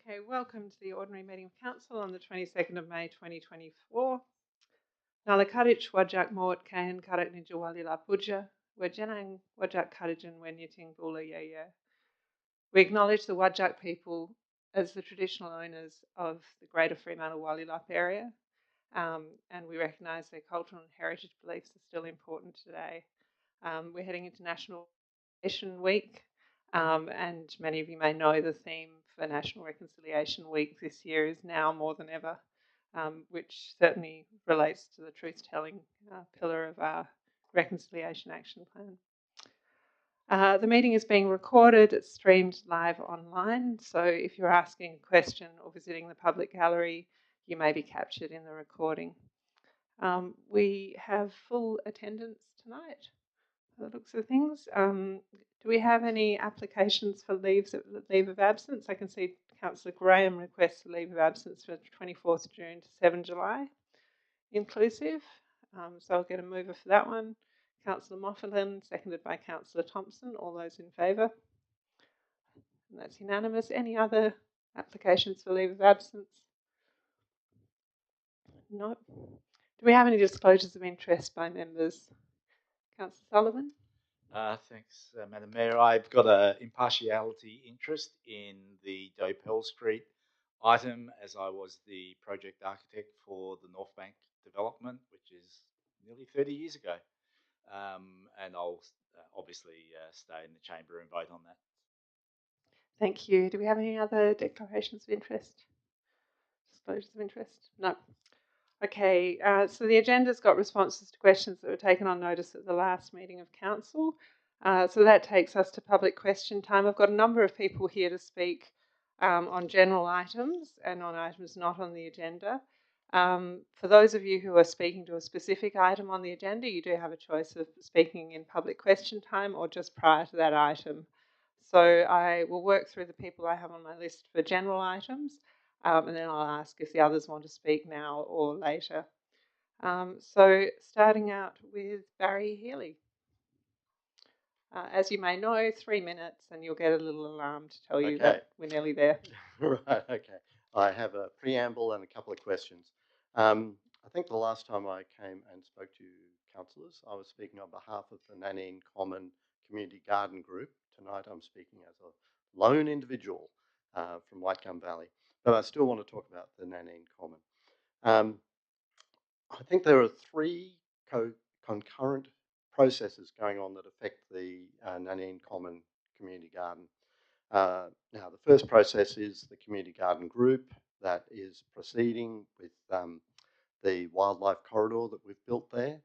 Okay, welcome to the Ordinary Meeting of Council on the 22nd of May 2024. Nala Kadich Wajak Mort Kahan Karak Ninjawali La Puja, Wajanang Wajak Kadajan Wenyating Bula Yaya. We acknowledge the Wajak people as the traditional owners of the greater Fremantle Walyalup area, and we recognise their cultural and heritage beliefs are still important today. We're heading into National Reconciliation Week, and many of you may know the theme for National Reconciliation Week this year is now more than ever, which certainly relates to the truth-telling pillar of our Reconciliation Action Plan. The meeting is being recorded, it's streamed live online, so if you're asking a question or visiting the public gallery, you may be captured in the recording. We have full attendance tonight, by the looks of things. Do we have any applications for leave of absence? I can see Councillor Graham requests a leave of absence for 24th June to 7 July inclusive. So I'll get a mover for that one. Councillor Moffatt, seconded by Councillor Thompson. All those in favour? And that's unanimous. Any other applications for leave of absence? No. Do we have any disclosures of interest by members? Councillor Sullivan? Thanks, Madam Mayor. I've got an impartiality interest in the Dopell Street item, as I was the project architect for the North Bank development, which is nearly 30 years ago. And I'll obviously stay in the chamber and vote on that. Thank you. Do we have any other declarations of interest? Disclosures of interest? No. Okay, so the agenda's got responses to questions that were taken on notice at the last meeting of council. So that takes us to public question time. I've got a number of people here to speak on general items and on items not on the agenda. For those of you who are speaking to a specific item on the agenda, you do have a choice of speaking in public question time or just prior to that item. So I will work through the people I have on my list for general items. And then I'll ask if the others want to speak now or later. So starting out with Barry Healy. As you may know, 3 minutes and you'll get a little alarm to tell you that we're nearly there. Right, okay. I have a preamble and a couple of questions. I think the last time I came and spoke to councillors, I was speaking on behalf of the Nanine Common Community Garden Group. Tonight I'm speaking as a lone individual from Whitegum Valley, but I still want to talk about the Nanine Common. I think there are three concurrent processes going on that affect the Nanine Common Community Garden. Now, the first process is the Community Garden Group that is proceeding with the wildlife corridor that we've built there,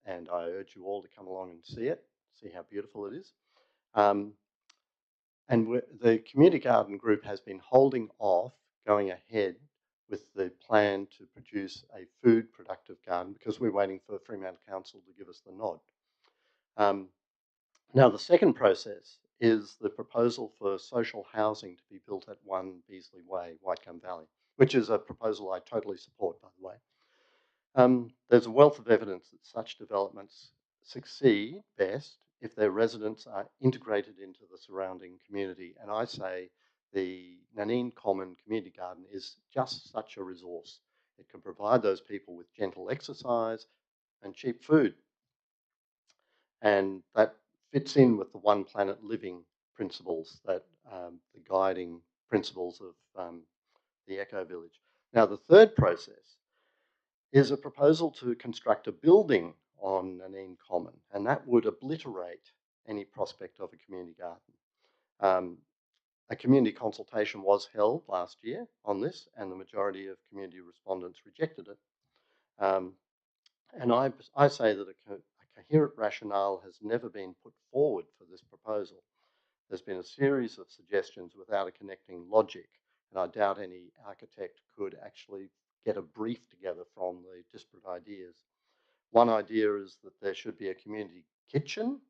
and I urge you all to come along and see it, see how beautiful it is. And the Community Garden Group has been holding off going ahead with the plan to produce a food productive garden because we're waiting for Fremantle Council to give us the nod. Now, the second process is the proposal for social housing to be built at 1 Beasley Way, Whitegum Valley, which is a proposal I totally support, by the way. There's a wealth of evidence that such developments succeed best if their residents are integrated into the surrounding community. And I say the Nanine Common Community Garden is just such a resource. It can provide those people with gentle exercise and cheap food. And that fits in with the One Planet Living principles, that the guiding principles of the Eco Village. Now, the third process is a proposal to construct a building on Nanine Common, and that would obliterate any prospect of a community garden. A community consultation was held last year on this, and the majority of community respondents rejected it. And I say that a coherent rationale has never been put forward for this proposal. There's been a series of suggestions without a connecting logic, and I doubt any architect could actually get a brief together from the disparate ideas. One idea is that there should be a community kitchen,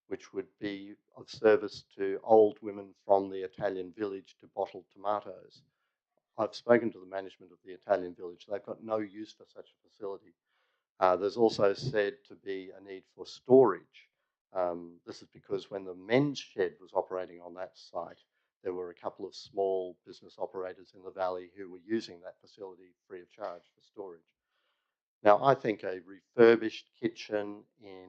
which would be of service to old women from the Italian village to bottle tomatoes. I've spoken to the management of the Italian village. They've got no use for such a facility. There's also said to be a need for storage. This is because when the men's shed was operating on that site, there were a couple of small business operators in the valley who were using that facility free of charge for storage. Now, I think a refurbished kitchen in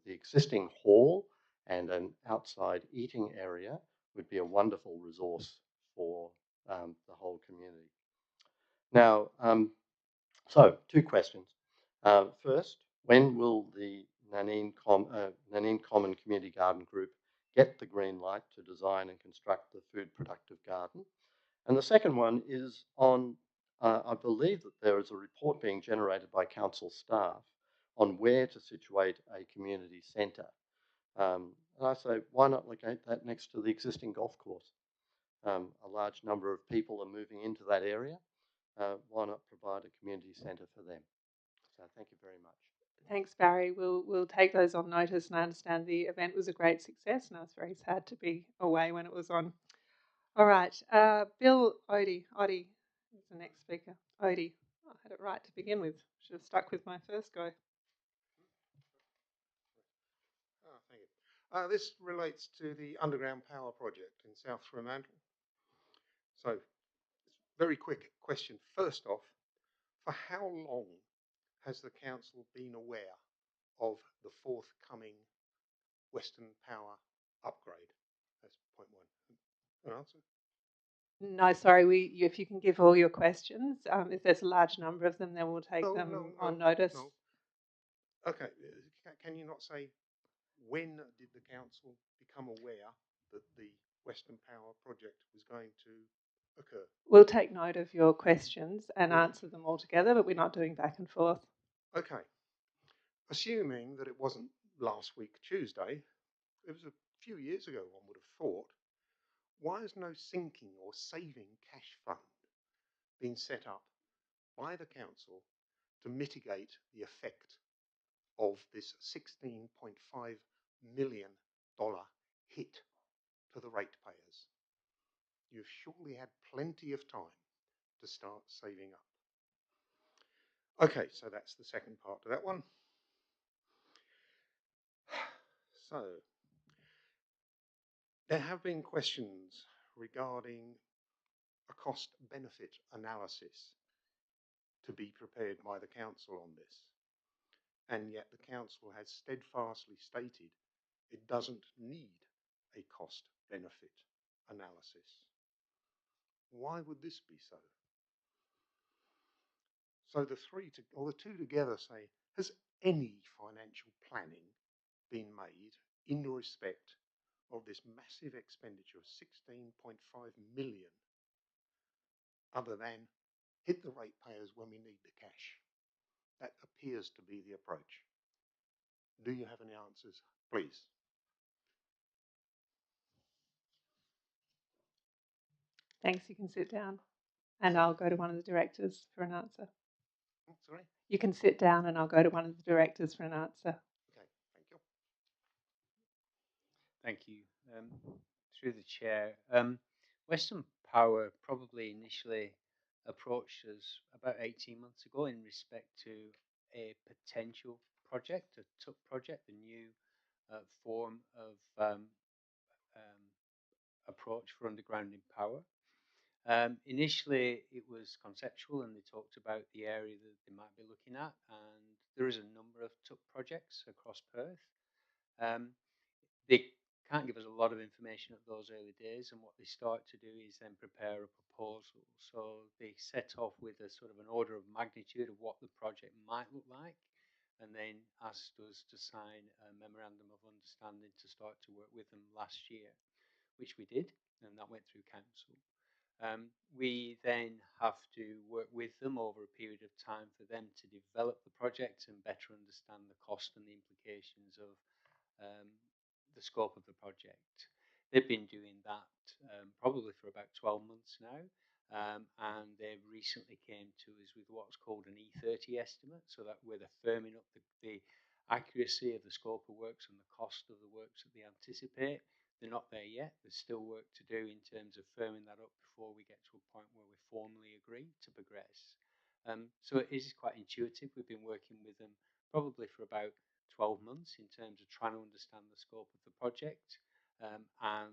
the existing hall and an outside eating area would be a wonderful resource for the whole community. Now, so 2 questions. First, when will the Nanine Common Community Garden Group get the green light to design and construct the food productive garden? And the second one is on, I believe that there is a report being generated by council staff on where to situate a community centre. And I say, why not locate that next to the existing golf course? A large number of people are moving into that area. Why not provide a community centre for them? So thank you very much. Thanks, Barry. We'll take those on notice, and I understand the event was a great success, and I was very sad to be away when it was on. All right, Bill Odie is the next speaker. Odie, I had it right to begin with. Should have stuck with my first go. Oh, thank you. This relates to the underground power project in South Fremantle. So, very quick question. First off, for how long has the council been aware of the forthcoming Western Power upgrade? That's point one. An answer? No, sorry. If you can give all your questions, if there's a large number of them, then we'll take them on notice. No. Okay. Can you not say when did the council become aware that the Western Power project was going to occur? We'll take note of your questions and answer them all together, but we're not doing back and forth. Okay. Assuming that it wasn't last week Tuesday, it was a few years ago, one would have thought, why has no sinking or saving cash fund been set up by the council to mitigate the effect of this $16.5 million hit to the ratepayers? You've surely had plenty of time to start saving up. Okay, so that's the second part of that one. So, there have been questions regarding a cost-benefit analysis to be prepared by the council on this. And yet the council has steadfastly stated it doesn't need a cost-benefit analysis. Why would this be so? So the two together say, has any financial planning been made in respect of this massive expenditure of $16.5 million other than hit the ratepayers when we need the cash? That appears to be the approach. Do you have any answers, please? Thanks, you can sit down. And I'll go to one of the directors for an answer. Sorry? You can sit down and I'll go to one of the directors for an answer. Okay, thank you. Thank you. Through the chair, Western Power probably initially approached us about 18 months ago in respect to a potential project, a TUC project, a new form of approach for undergrounding power. Initially, it was conceptual, and they talked about the area that they might be looking at, and there is a number of TUC projects across Perth. They can't give us a lot of information at those early days, and what they start to do is then prepare a proposal. So they set off with a sort of an order of magnitude of what the project might look like, and then asked us to sign a memorandum of understanding to start to work with them last year, which we did, and that went through council. We then have to work with them over a period of time for them to develop the project and better understand the cost and the implications of the scope of the project. They've been doing that probably for about 12 months now, and they recently came to us with what's called an E30 estimate, so that where they're firming up the accuracy of the scope of works and the cost of the works that they anticipate. They're not there yet. There's still work to do in terms of firming that up before we get to a point where we formally agree to progress. So it is quite intuitive. We've been working with them probably for about 12 months in terms of trying to understand the scope of the project. And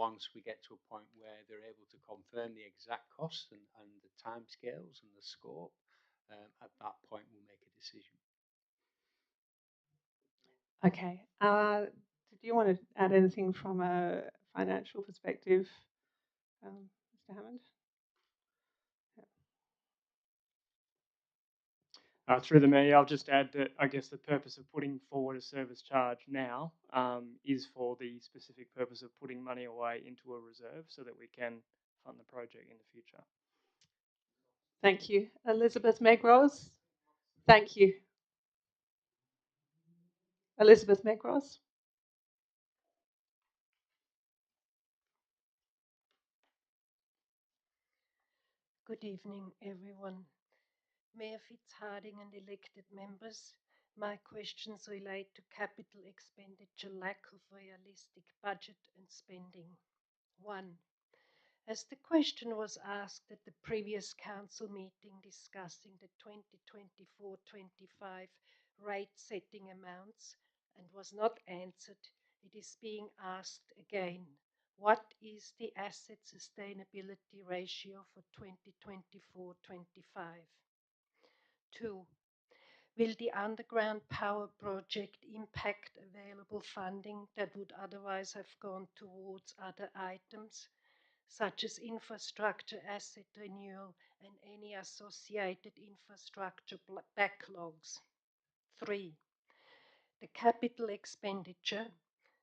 once we get to a point where they're able to confirm the exact costs and the timescales and the scope, at that point we'll make a decision. Okay. Did you want to add anything from a financial perspective, Mr. Hammond? Through the mayor, I'll just add that I guess the purpose of putting forward a service charge now is for the specific purpose of putting money away into a reserve so that we can fund the project in the future. Thank you. Elizabeth Megrose? Thank you. Elizabeth Megrose? Good evening, everyone. Mayor Fitzhardinge and elected members, my questions relate to capital expenditure, lack of realistic budget and spending. 1. As the question was asked at the previous council meeting discussing the 2024-25 rate setting amounts and was not answered, it is being asked again. What is the asset sustainability ratio for 2024-25? 2. Will the underground power project impact available funding that would otherwise have gone towards other items, such as infrastructure asset renewal and any associated infrastructure backlogs? 3. The capital expenditure,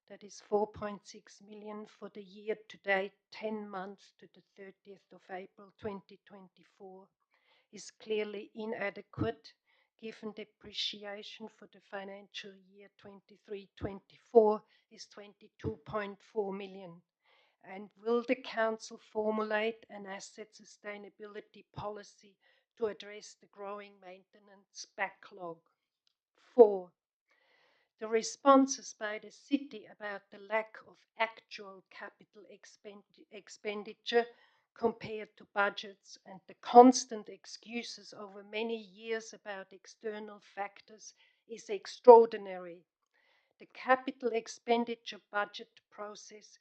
that is 4.6 million for the year to date, 10 months to the 30th of April 2024, is clearly inadequate given depreciation for the financial year 23-24 is 22.4 million. And will the council formulate an asset sustainability policy to address the growing maintenance backlog? 4. The responses by the city about the lack of actual capital expenditure compared to budgets and the constant excuses over many years about external factors is extraordinary. The capital expenditure budget process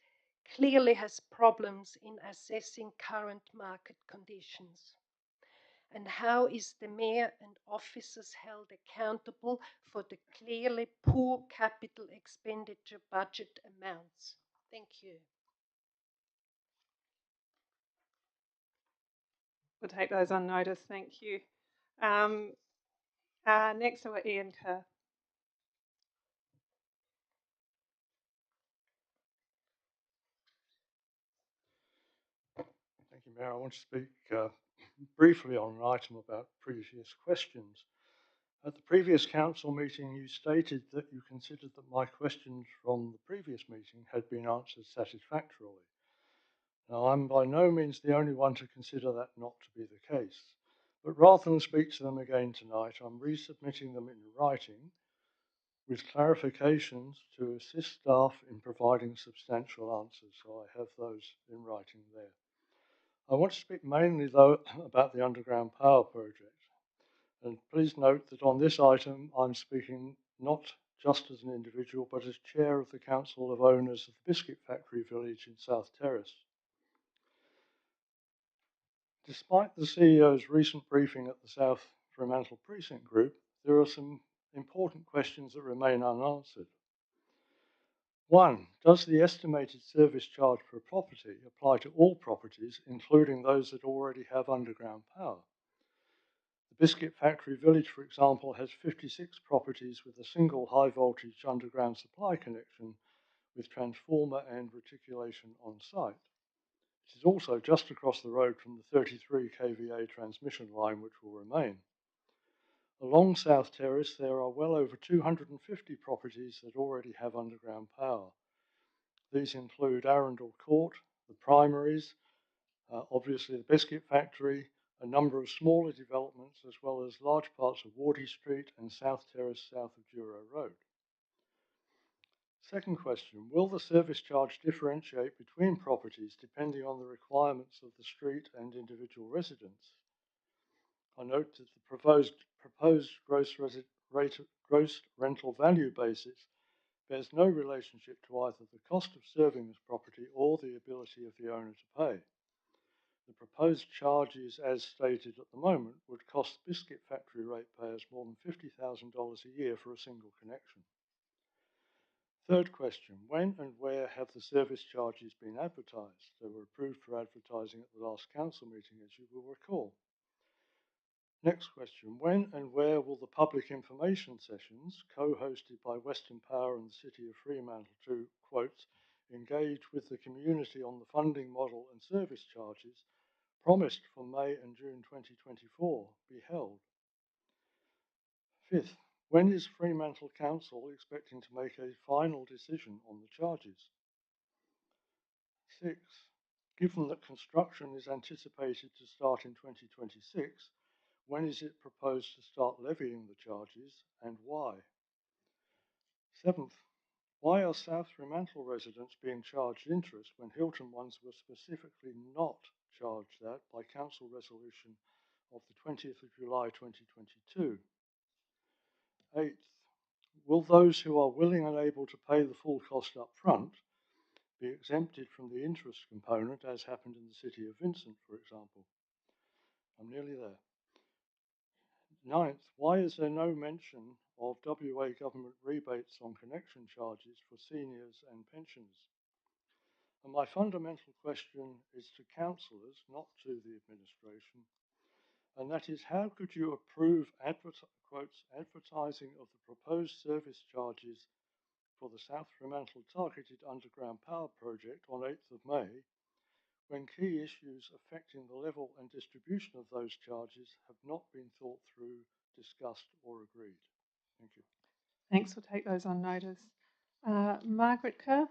clearly has problems in assessing current market conditions. And how is the mayor and officers held accountable for the clearly poor capital expenditure budget amounts? Thank you. We'll take those on notice. Thank you. Next, over Ian Kerr. Thank you, Mayor. I want to speak briefly on an item about previous questions. At the previous council meeting, you stated that you considered that my questions from the previous meeting had been answered satisfactorily. Now, I'm by no means the only one to consider that not to be the case, but rather than speak to them again tonight, I'm resubmitting them in writing with clarifications to assist staff in providing substantial answers, so I have those in writing there. I want to speak mainly, though, about the underground power project. And please note that on this item, I'm speaking not just as an individual, but as chair of the Council of Owners of the Biscuit Factory Village in South Terrace. Despite the CEO's recent briefing at the South Fremantle Precinct Group, there are some important questions that remain unanswered. 1. Does the estimated service charge per property apply to all properties, including those that already have underground power? The Biscuit Factory Village, for example, has 56 properties with a single high-voltage underground supply connection with transformer and reticulation on site. It is also just across the road from the 33 kVA transmission line, which will remain. Along South Terrace, there are well over 250 properties that already have underground power. These include Arundel Court, the Primaries, obviously the Biscuit Factory, a number of smaller developments, as well as large parts of Wardy Street and South Terrace south of Douro Road. Second question, will the service charge differentiate between properties depending on the requirements of the street and individual residents? I note that the proposed gross rental value basis bears no relationship to either the cost of serving this property or the ability of the owner to pay. The proposed charges, as stated at the moment, would cost Biscuit Factory ratepayers more than $50,000 a year for a single connection. Third question, when and where have the service charges been advertised? They were approved for advertising at the last council meeting, as you will recall. Next question, when and where will the public information sessions, co-hosted by Western Power and the City of Fremantle to, quote, engage with the community on the funding model and service charges, promised for May and June 2024, be held? Fifth, when is Fremantle Council expecting to make a final decision on the charges? Sixth, given that construction is anticipated to start in 2026, when is it proposed to start levying the charges and why? Seventh, why are South Fremantle residents being charged interest when Hilton ones were specifically not charged that by Council Resolution of the 20th of July 2022? Eighth, will those who are willing and able to pay the full cost up front be exempted from the interest component, as happened in the City of Vincent, for example? I'm nearly there. Ninth, why is there no mention of WA government rebates on connection charges for seniors and pensioners? And my fundamental question is to councillors, not to the administration, and that is, how could you approve advertising of the proposed service charges for the South Fremantle Targeted Underground Power Project on 8th of May, when key issues affecting the level and distribution of those charges have not been thought through, discussed or agreed? Thank you. Thanks, we'll take those on notice. Margaret Kerr.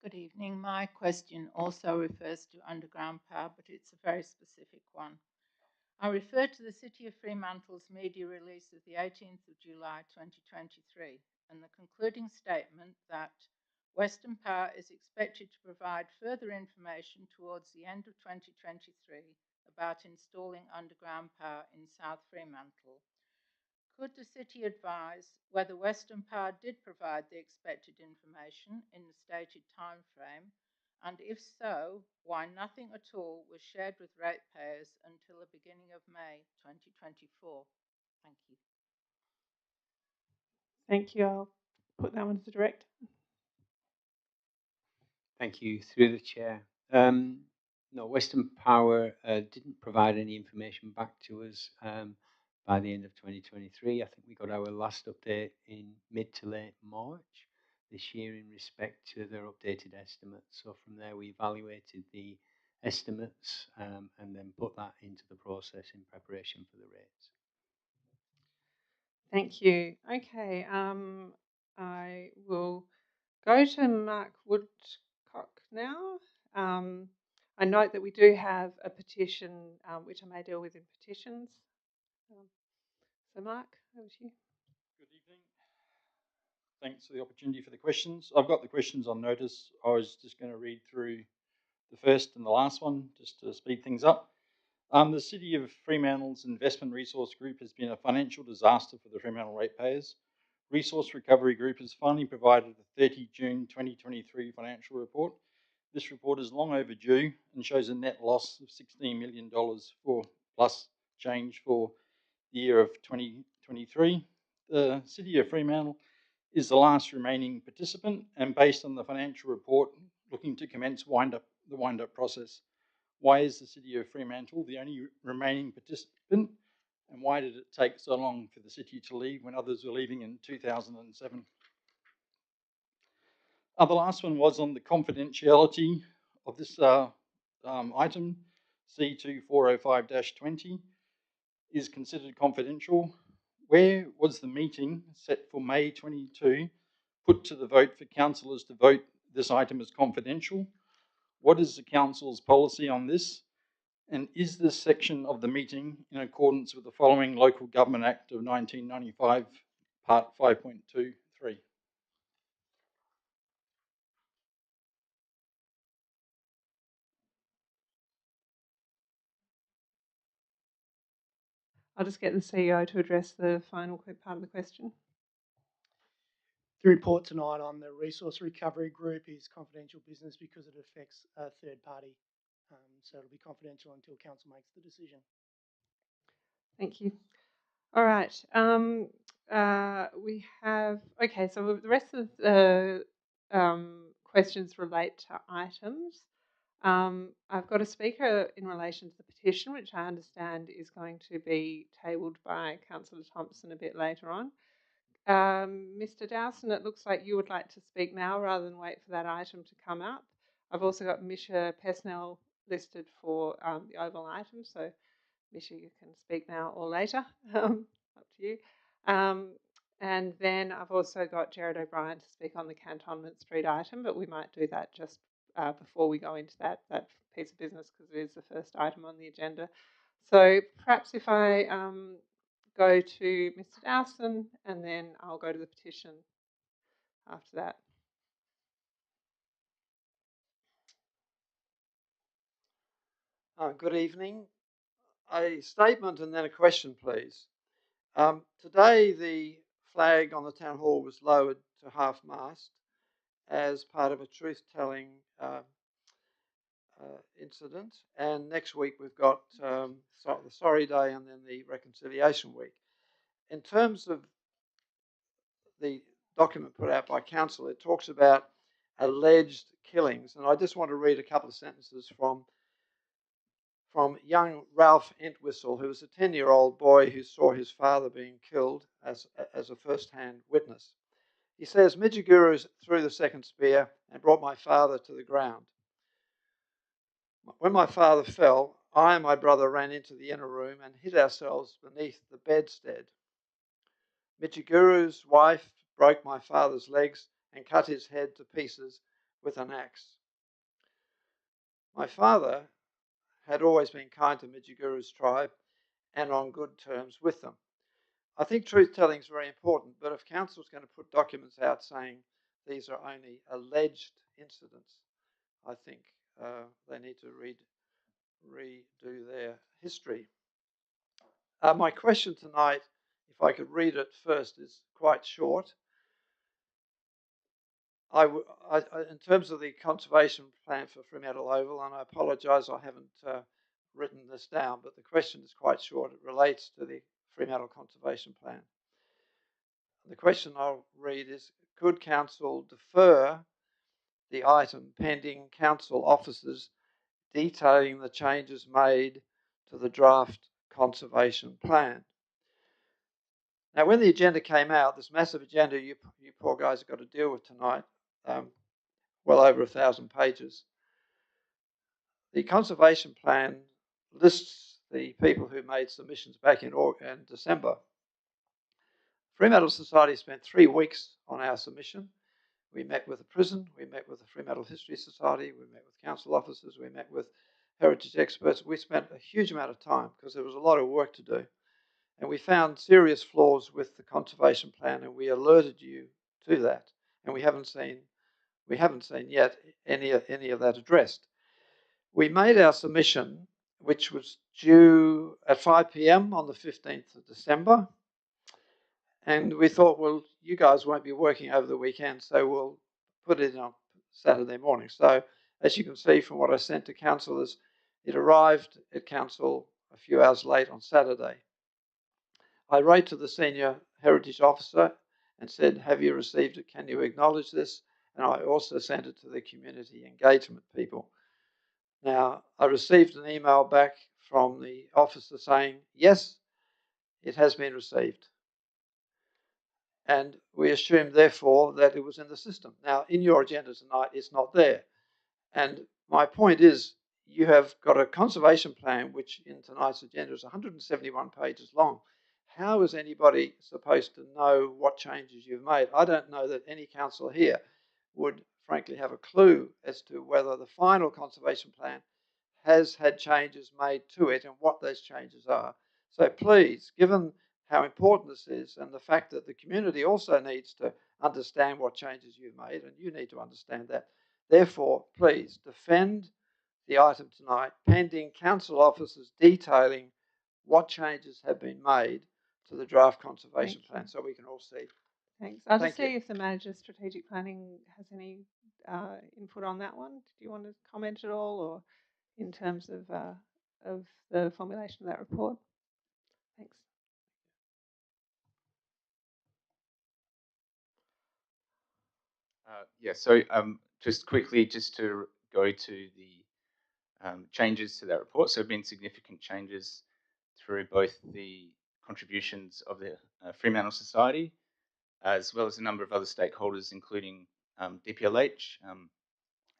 Good evening. My question also refers to underground power, but it's a very specific one. I refer to the City of Fremantle's media release of the 18th of July 2023 and the concluding statement that Western Power is expected to provide further information towards the end of 2023 about installing underground power in South Fremantle. Could the City advise whether Western Power did provide the expected information in the stated time frame, and if so, why nothing at all was shared with ratepayers until the beginning of May 2024? Thank you. Thank you. I'll put that one to the director. Thank you. Through the chair. No, Western Power didn't provide any information back to us by the end of 2023. I think we got our last update in mid to late March this year in respect to their updated estimates. So from there, we evaluated the estimates and then put that into the process in preparation for the rates. Thank you. Okay, I will go to Mark Woodcock now. I note that we do have a petition, which I may deal with in petitions. So Mark, over to you. Good evening. Thanks for the opportunity for the questions. I've got the questions on notice. I was just going to read through the first and the last one just to speed things up. The City of Fremantle's Investment Resource Group has been a financial disaster for the Fremantle ratepayers. Resource Recovery Group has finally provided a 30 June 2023 financial report. This report is long overdue and shows a net loss of $16 million for plus change for the year of 2023. The City of Fremantle is the last remaining participant, and based on the financial report, looking to commence the wind-up process. Why is the City of Fremantle the only remaining participant, and why did it take so long for the city to leave when others were leaving in 2007? The last one was on the confidentiality of this item, C2405-20, is considered confidential. Where was the meeting set for May 22 put to the vote for councillors to vote this item as confidential? What is the council's policy on this? And is this section of the meeting in accordance with the following Local Government Act of 1995, Part 5.23? I'll just get the CEO to address the final part of the question. The report tonight on the Resource Recovery Group is confidential business because it affects a third party. So it'll be confidential until council makes the decision. Thank you. All right. We have, okay, so the rest of the questions relate to items. I've got a speaker in relation to the petition, which I understand is going to be tabled by Councillor Thompson a bit later on. Mr. Dowson, it looks like you would like to speak now rather than wait for that item to come up. I've also got Misha Pesnell listed for the oval item, so Misha, you can speak now or later, up to you. And then I've also got Jared O'Brien to speak on the Cantonment Street item, but we might do that just before we go into that piece of business because it is the first item on the agenda. So perhaps if I go to Mr. Dowson and then I'll go to the petition after that. Good evening. A statement and then a question, please. Today the flag on the town hall was lowered to half-mast as part of a truth-telling incident, and next week we've got the Sorry Day and then the Reconciliation Week. In terms of the document put out by council, it talks about alleged killings, and I just want to read a couple of sentences from young Ralph Entwistle, who was a 10-year-old boy who saw his father being killed as a first-hand witness. He says, Midgeguru threw the second spear and brought my father to the ground. When my father fell, I and my brother ran into the inner room and hid ourselves beneath the bedstead. Midgeguru's wife broke my father's legs and cut his head to pieces with an axe. My father had always been kind to Midgeguru's tribe and on good terms with them. I think truth-telling is very important, but if council is going to put documents out saying these are only alleged incidents, I think they need to redo their history. My question tonight, if I could read it first, is quite short. In terms of the conservation plan for Fremantle Oval, and I apologise I haven't written this down, but the question is quite short. It relates to the Fremantle Conservation Plan. The question I'll read is, could council defer the item pending council officers detailing the changes made to the draft conservation plan? Now, when the agenda came out, this massive agenda you poor guys have got to deal with tonight, well over 1,000 pages. The conservation plan lists the people who made submissions back in December. Fremantle Society spent 3 weeks on our submission. We met with the prison, we met with the Fremantle History Society, we met with council officers, we met with heritage experts. We spent a huge amount of time because there was a lot of work to do. And we found serious flaws with the conservation plan, and we alerted you to that. And we haven't seen yet any of that addressed. We made our submission, which was due at 5 p.m. on the 15th of December. And we thought, well, you guys won't be working over the weekend, so we'll put it on Saturday morning. So as you can see from what I sent to councillors, it arrived at council a few hours late on Saturday. I wrote to the senior heritage officer and said, have you received it? Can you acknowledge this? And I also sent it to the community engagement people. Now, I received an email back from the officer saying, yes, it has been received. And we assumed, therefore, that it was in the system. Now, in your agenda tonight, it's not there. And my point is, you have got a conservation plan, which in tonight's agenda is 171 pages long. How is anybody supposed to know what changes you've made? I don't know that any councillor here would, frankly, have a clue as to whether the final conservation plan has had changes made to it and what those changes are. So please, given how important this is and the fact that the community also needs to understand what changes you've made, and you need to understand that, therefore, please defend the item tonight pending council officers detailing what changes have been made to the draft conservation Thank plan you. so we can all see. Thanks. I'll just Thank see you. if the manager of strategic planning has any input on that one. Do you want to comment at all, or in terms of the formulation of that report? Thanks. Yeah, so just quickly, just to go to the changes to that report. So there have been significant changes through both the contributions of the Fremantle Society, as well as a number of other stakeholders, including DPLH,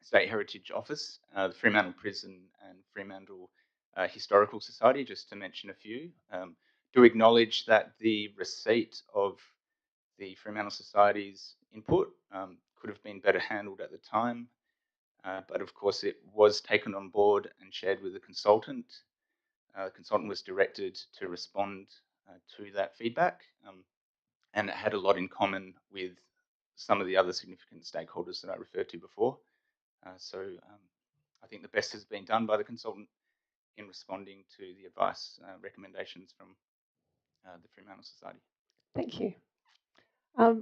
State Heritage Office, the Fremantle Prison, and Fremantle Historical Society, just to mention a few. Do acknowledge that the receipt of the Fremantle Society's input could have been better handled at the time, but of course it was taken on board and shared with the consultant. The consultant was directed to respond to that feedback, and it had a lot in common with some of the other significant stakeholders that I referred to before. So I think the best has been done by the consultant in responding to the advice recommendations from the Fremantle Society. Thank you.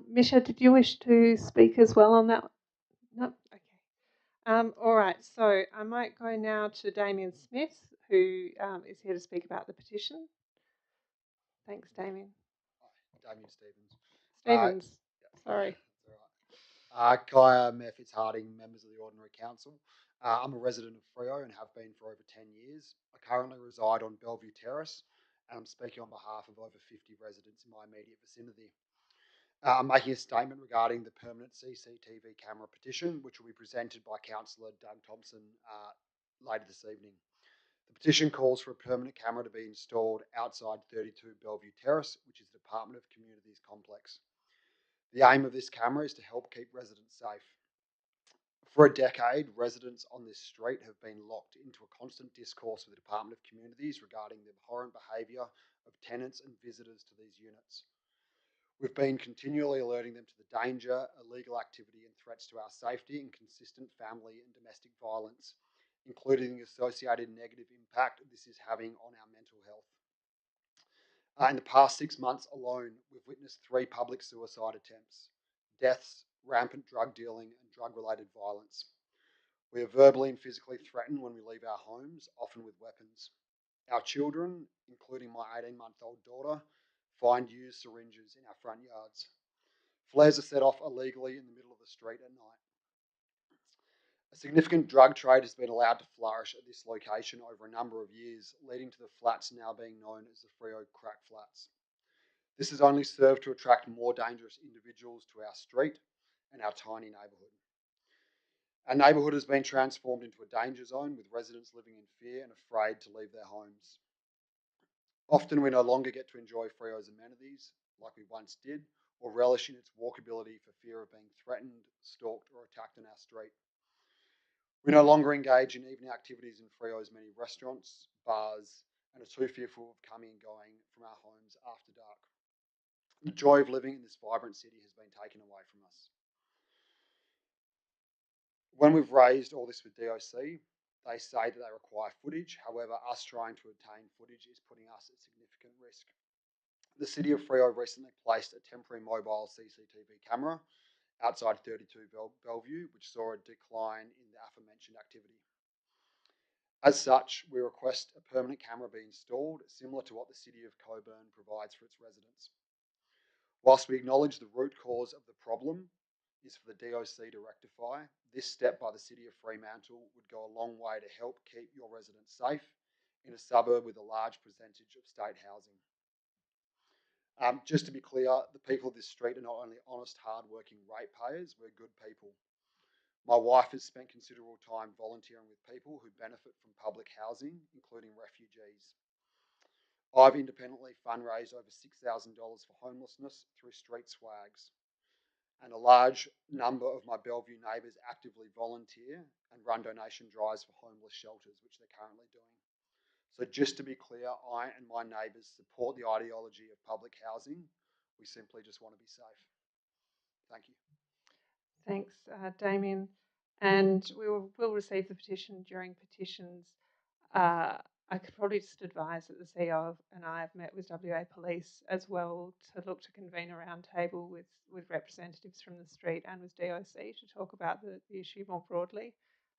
Misha, did you wish to speak as well on that? No? Okay. All right, so I might go now to Damien Smith, who is here to speak about the petition. Thanks, Damien. Hi, Damien Stevens. Stevens, sorry. Kaya, Mayor Fitzharding, members of the Ordinary Council. I'm a resident of Freo and have been for over 10 years. I currently reside on Bellevue Terrace, and I'm speaking on behalf of over 50 residents in my immediate vicinity. I'm making a statement regarding the permanent CCTV camera petition, which will be presented by Councillor Doug Thompson later this evening. The petition calls for a permanent camera to be installed outside 32 Bellevue Terrace, which is the Department of Communities complex. The aim of this camera is to help keep residents safe. For a decade, residents on this street have been locked into a constant discourse with the Department of Communities regarding the abhorrent behaviour of tenants and visitors to these units. We've been continually alerting them to the danger, illegal activity and threats to our safety and consistent family and domestic violence, including the associated negative impact this is having on our mental health. In the past 6 months alone, we've witnessed 3 public suicide attempts, deaths, rampant drug dealing and drug-related violence. We are verbally and physically threatened when we leave our homes, often with weapons. Our children, including my 18-month-old daughter, find used syringes in our front yards. Flares are set off illegally in the middle of the street at night. A significant drug trade has been allowed to flourish at this location over a number of years, leading to the flats now being known as the Freo Crack Flats. This has only served to attract more dangerous individuals to our street and our tiny neighbourhood. Our neighbourhood has been transformed into a danger zone with residents living in fear and afraid to leave their homes. Often we no longer get to enjoy Freo's amenities like we once did, or relish in its walkability for fear of being threatened, stalked or attacked on our street. We no longer engage in evening activities in Freo's many restaurants, bars, and are too fearful of coming and going from our homes after dark. The joy of living in this vibrant city has been taken away from us. When we've raised all this with DOC, they say that they require footage. However, us trying to obtain footage is putting us at significant risk. The City of Freo recently placed a temporary mobile CCTV camera outside 32 Bellevue, which saw a decline in the aforementioned activity. As such, we request a permanent camera be installed, similar to what the City of Coburn provides for its residents. Whilst we acknowledge the root cause of the problem is for the DOC to rectify, this step by the City of Fremantle would go a long way to help keep your residents safe in a suburb with a large percentage of state housing. Just to be clear, the people of this street are not only honest, hard-working ratepayers, we're good people. My wife has spent considerable time volunteering with people who benefit from public housing, including refugees. I've independently fundraised over $6,000 for homelessness through street swags, and a large number of my Bellevue neighbours actively volunteer and run donation drives for homeless shelters, which they're currently doing. So just to be clear, I and my neighbours support the ideology of public housing. We simply just want to be safe. Thank you. Thanks, Damien. And we'll receive the petition during petitions. I I could probably just advise that the CEO and I have met with WA Police as well to look to convene a roundtable with representatives from the street and with DOC to talk about the issue more broadly.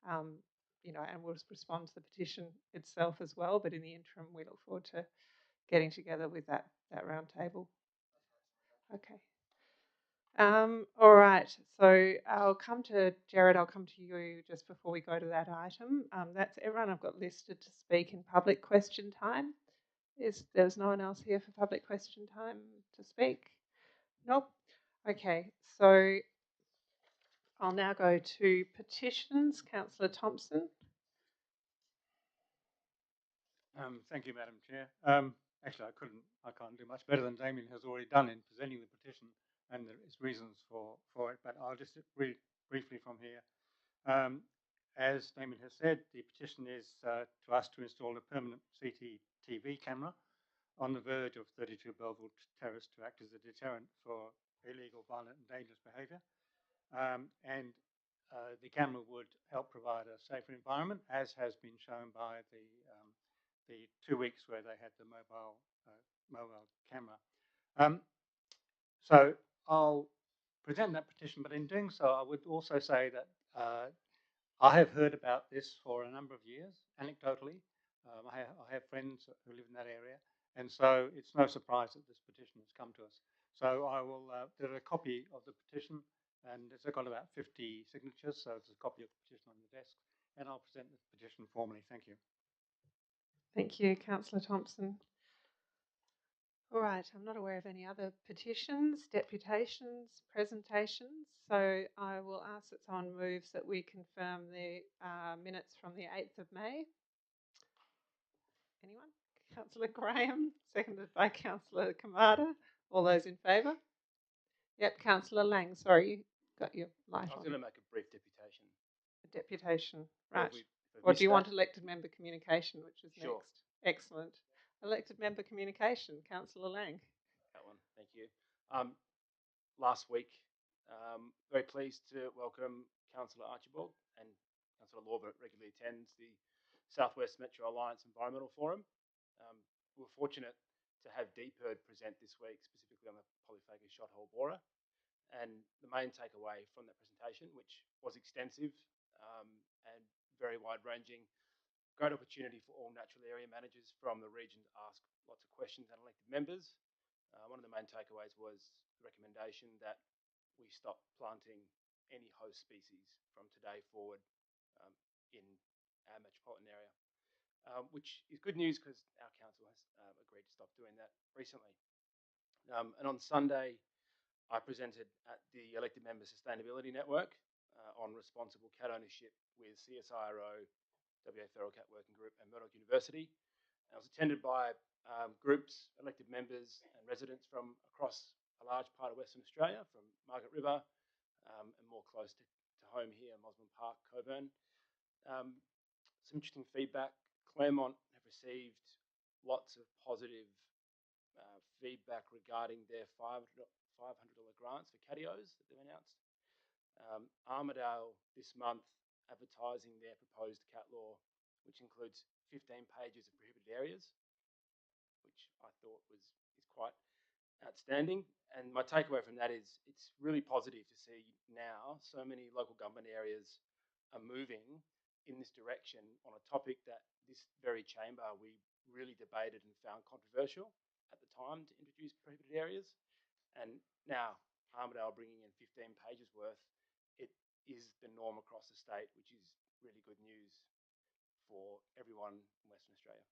And we'll respond to the petition itself as well. But in the interim, we look forward to getting together with that roundtable. Okay. All right, so I'll come to Jared. I'll come to you just before we go to that item. That's everyone I've got listed to speak in public question time. There's no one else here for public question time to speak? Nope. Okay, so I'll now go to petitions. Councillor Thompson. Thank you, Madam Chair. Actually, I can't do much better than Damien has already done in presenting the petition and its reasons for it, but I'll just read briefly from here. As Damien has said, the petition is to us to install a permanent CCTV camera on the verge of 32 Belleville Terrace to act as a deterrent for illegal, violent and dangerous behaviour. The camera would help provide a safer environment, as has been shown by the 2 weeks where they had the mobile camera. So I'll present that petition, but in doing so, I would also say that I have heard about this for a number of years, anecdotally. I have friends who live in that area, and so it's no surprise that this petition has come to us. So I will, there's a copy of the petition, and it's got about 50 signatures, so there's a copy of the petition on your desk, and I'll present the petition formally. Thank you. Thank you, Councillor Thompson. All right, I'm not aware of any other petitions, deputations, presentations, so I will ask that someone moves that we confirm the minutes from the 8th of May. Anyone? Councillor Graham, seconded by Councillor Kamada. All those in favour? Yep, Councillor Lang, sorry, you got your light on. I was going to make a brief deputation. A deputation, right. Or do you want elected member communication, which is Sure. next? Excellent. Elected member communication, Councillor Lang. That one, thank you. Last week, very pleased to welcome Councillor Archibald and Councillor Lawbert regularly attends the Southwest Metro Alliance Environmental Forum. We're fortunate to have DPIRD present this week, specifically on the polyphagous shothole borer. And the main takeaway from that presentation, which was extensive and very wide-ranging, great opportunity for all natural area managers from the region to ask lots of questions and elected members. One of the main takeaways was the recommendation that we stop planting any host species from today forward in our metropolitan area, which is good news because our council has agreed to stop doing that recently. And on Sunday, I presented at the Elected Member Sustainability Network on responsible cat ownership with CSIRO, WA Feral Cat Working Group and Murdoch University. I was attended by groups, elected members and residents from across a large part of Western Australia, from Margaret River and more close to home here, Mosman Park, Coburn. Some interesting feedback. Claremont have received lots of positive feedback regarding their $500 grants for catios that they've announced. Armidale this month advertising their proposed cat law, which includes 15 pages of prohibited areas, which I thought is quite outstanding. And my takeaway from that is it's really positive to see now so many local government areas are moving in this direction on a topic that this very chamber we really debated and found controversial at the time to introduce prohibited areas. And now Armidale bringing in 15 pages worth, it is the norm across the state, which is really good news for everyone in Western Australia.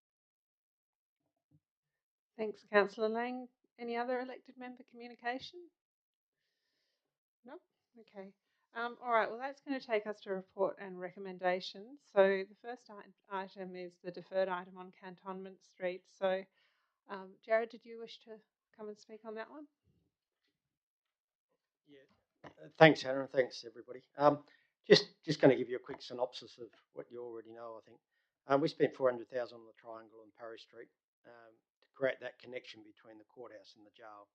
Thanks, Councillor Lang. Any other elected member communication? No? Okay. All right, well, that's going to take us to report and recommendations. So the first item is the deferred item on Cantonment Street. So, Jared, did you wish to come and speak on that one? Yeah. Thanks, Hannah, and thanks, everybody. Just going to give you a quick synopsis of what you already know, I think. We spent $400,000 on the Triangle on Parry Street to create that connection between the courthouse and the jail.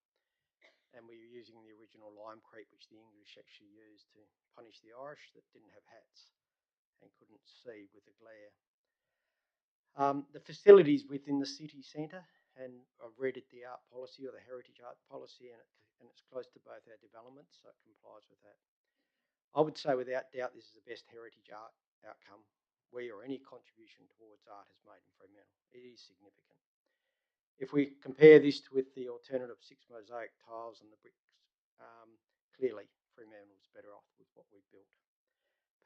And we were using the original limecrete, which the English actually used to punish the Irish that didn't have hats and couldn't see with the glare. The facilities within the city centre, and I've read it, the art policy or the heritage art policy, and it's close to both our developments, so it complies with that. I would say without doubt this is the best heritage art outcome we or any contribution towards art has made in Fremantle. It is significant. If we compare this with the alternative 6 mosaic tiles and the bricks, clearly Fremantle is better off with what we've built.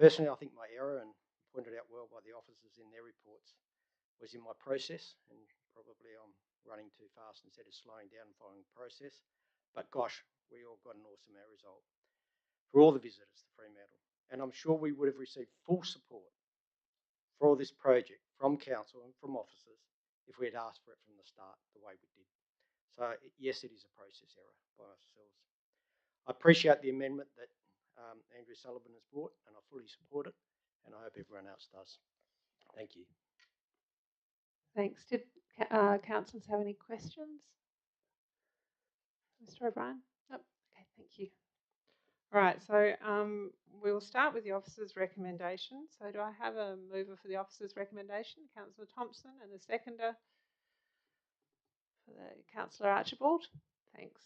Personally, I think my error, and pointed out well by the officers in their reports, was in my process, and probably I'm running too fast instead of slowing down and following the process. But gosh, we all got an awesome result for all the visitors to Fremantle. And I'm sure we would have received full support for this project from council and from officers if we had asked for it from the start the way we did. So yes, it is a process error by ourselves. I appreciate the amendment that Andrew Sullivan has brought, and I fully support it, and I hope everyone else does. Thank you. Thanks. Did councillors have any questions? Mr. O'Brien? Nope. Okay, thank you. All right, so we will start with the officer's recommendation. So do I have a mover for the officer's recommendation? Councillor Thompson, and a seconder for the Councillor Archibald. Thanks.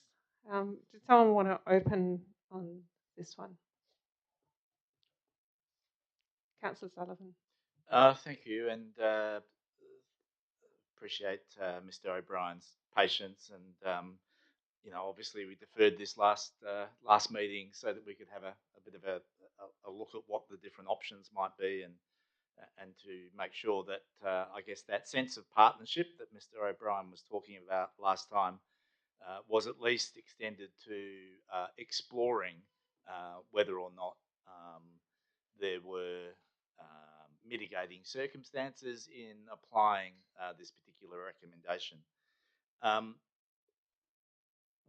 Did someone want to open on this one? Councillor Sullivan. Thank you, and appreciate Mr. O'Brien's patience, and obviously we deferred this last meeting so that we could have a bit of a look at what the different options might be, and to make sure that I guess that sense of partnership that Mr. O'Brien was talking about last time was at least extended to exploring whether or not there were mitigating circumstances in applying this particular recommendation.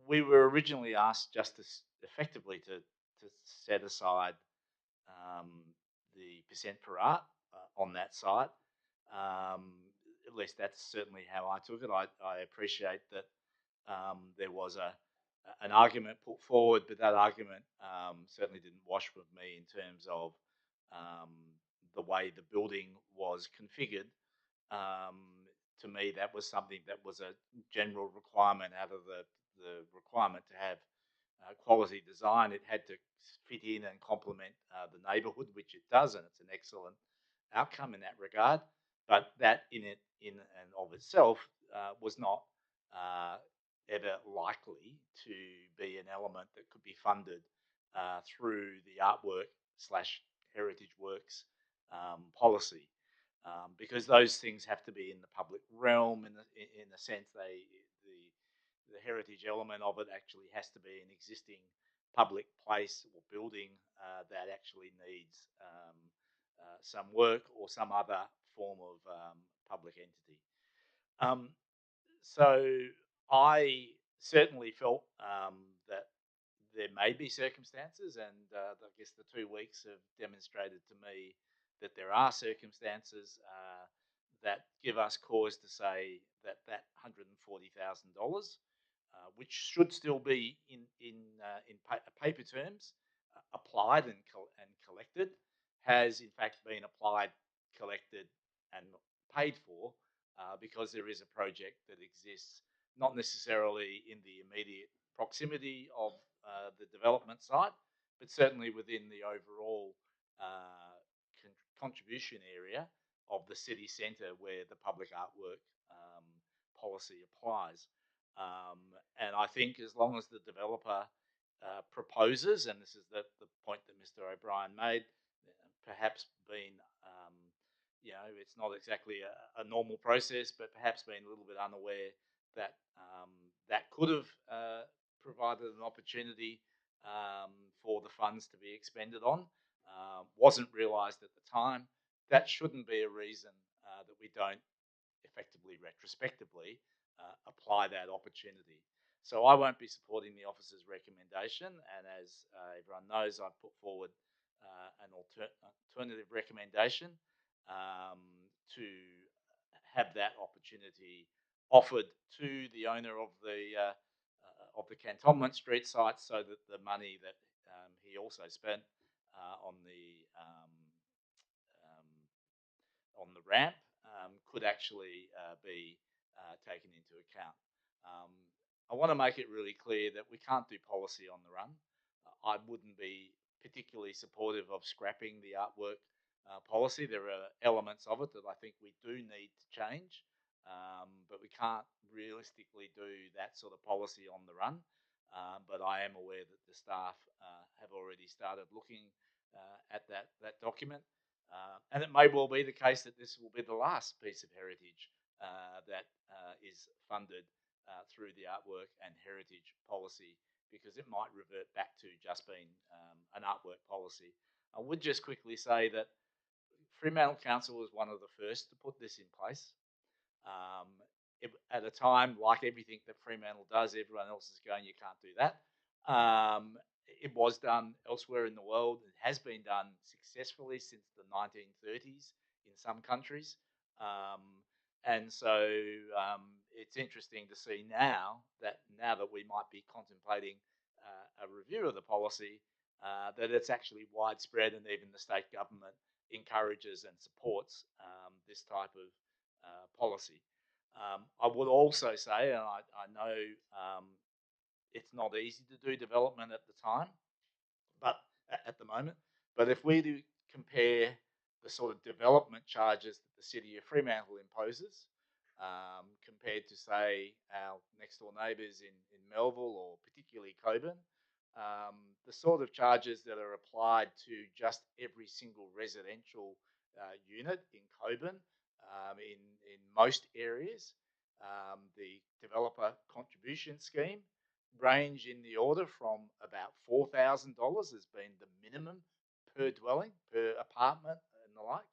We were originally asked just to effectively to set aside the percent per art on that site. At least that's certainly how I took it. I appreciate that there was an argument put forward, but that argument certainly didn't wash with me in terms of the way the building was configured. To me, that was something that was a general requirement out of the requirement to have quality design. It had to fit in and complement the neighbourhood, which it does, and it's an excellent outcome in that regard. But that in and of itself was not ever likely to be an element that could be funded through the artwork/heritage works policy, because those things have to be in the public realm. In a sense, the heritage element of it actually has to be an existing public place or building that actually needs some work or some other form of public entity. So I certainly felt that there may be circumstances, and I guess the 2 weeks have demonstrated to me that there are circumstances that give us cause to say that $140,000, which should still be in paper terms applied and collected, has in fact been applied, collected, and paid for because there is a project that exists, not necessarily in the immediate proximity of the development site, but certainly within the overall contribution area of the city centre where the public artwork policy applies. And I think as long as the developer proposes, and this is the point that Mr. O'Brien made, perhaps been, it's not exactly a normal process, but perhaps been a little bit unaware that that could have provided an opportunity for the funds to be expended on, wasn't realised at the time. That shouldn't be a reason that we don't effectively retrospectively apply that opportunity. So I won't be supporting the officer's recommendation, and as everyone knows, I've put forward an alternative recommendation to have that opportunity offered to the owner of the Cantonment Street site, so that the money that he also spent on the ramp could actually be taken into account. I want to make it really clear that we can't do policy on the run. I wouldn't be particularly supportive of scrapping the artwork policy. There are elements of it that I think we do need to change, but we can't realistically do that sort of policy on the run. But I am aware that the staff have already started looking at that document. And it may well be the case that this will be the last piece of heritage that is funded through the artwork and heritage policy, because it might revert back to just being an artwork policy. I would just quickly say that Fremantle Council was one of the first to put this in place. At a time, like everything that Fremantle does, everyone else is going, you can't do that. It was done elsewhere in the world. It has been done successfully since the 1930s in some countries. And so it's interesting to see now that we might be contemplating a review of the policy, that it's actually widespread, and even the state government encourages and supports this type of policy. I would also say, and I know it's not easy to do development at the time, but at the moment, but if we do compare the sort of development charges that the City of Fremantle imposes compared to, say, our next door neighbours in Melville or particularly Cockburn, the sort of charges that are applied to just every single residential unit in Cockburn, in most areas, the developer contribution scheme range in the order from about $4,000 has been the minimum per dwelling, per apartment and the like,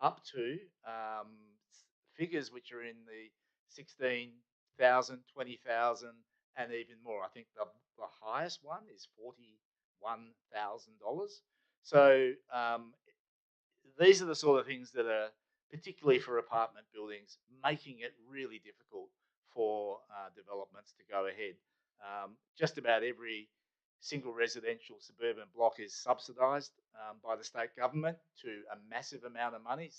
up to figures which are in the 16,000, 20,000 and even more. I think the highest one is $41,000. So these are the sort of things that are, particularly for apartment buildings, making it really difficult for developments to go ahead. Just about every single residential suburban block is subsidised by the state government to a massive amount of money,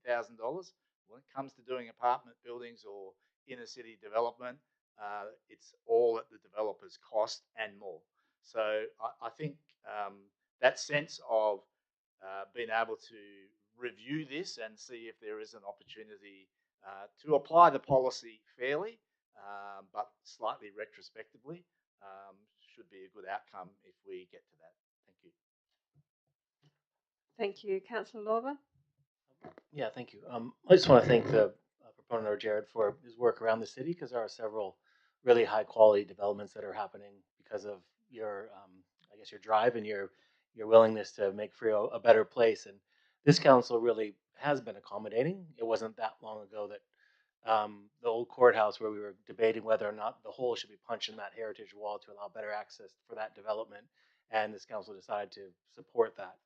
$60,000. When it comes to doing apartment buildings or inner city development, it's all at the developer's cost and more. So I think that sense of being able to review this and see if there is an opportunity to apply the policy fairly, but slightly retrospectively, should be a good outcome if we get to that. Thank you. Thank you. Councillor Lorber? Yeah, thank you. I just want to thank the proponent, or Jared, for his work around the city, because there are several really high quality developments that are happening because of your, I guess, your drive and your willingness to make Freo a better place. And this council really has been accommodating. It wasn't that long ago that the old courthouse, where we were debating whether or not the hole should be punched in that heritage wall to allow better access for that development, and this council decided to support that.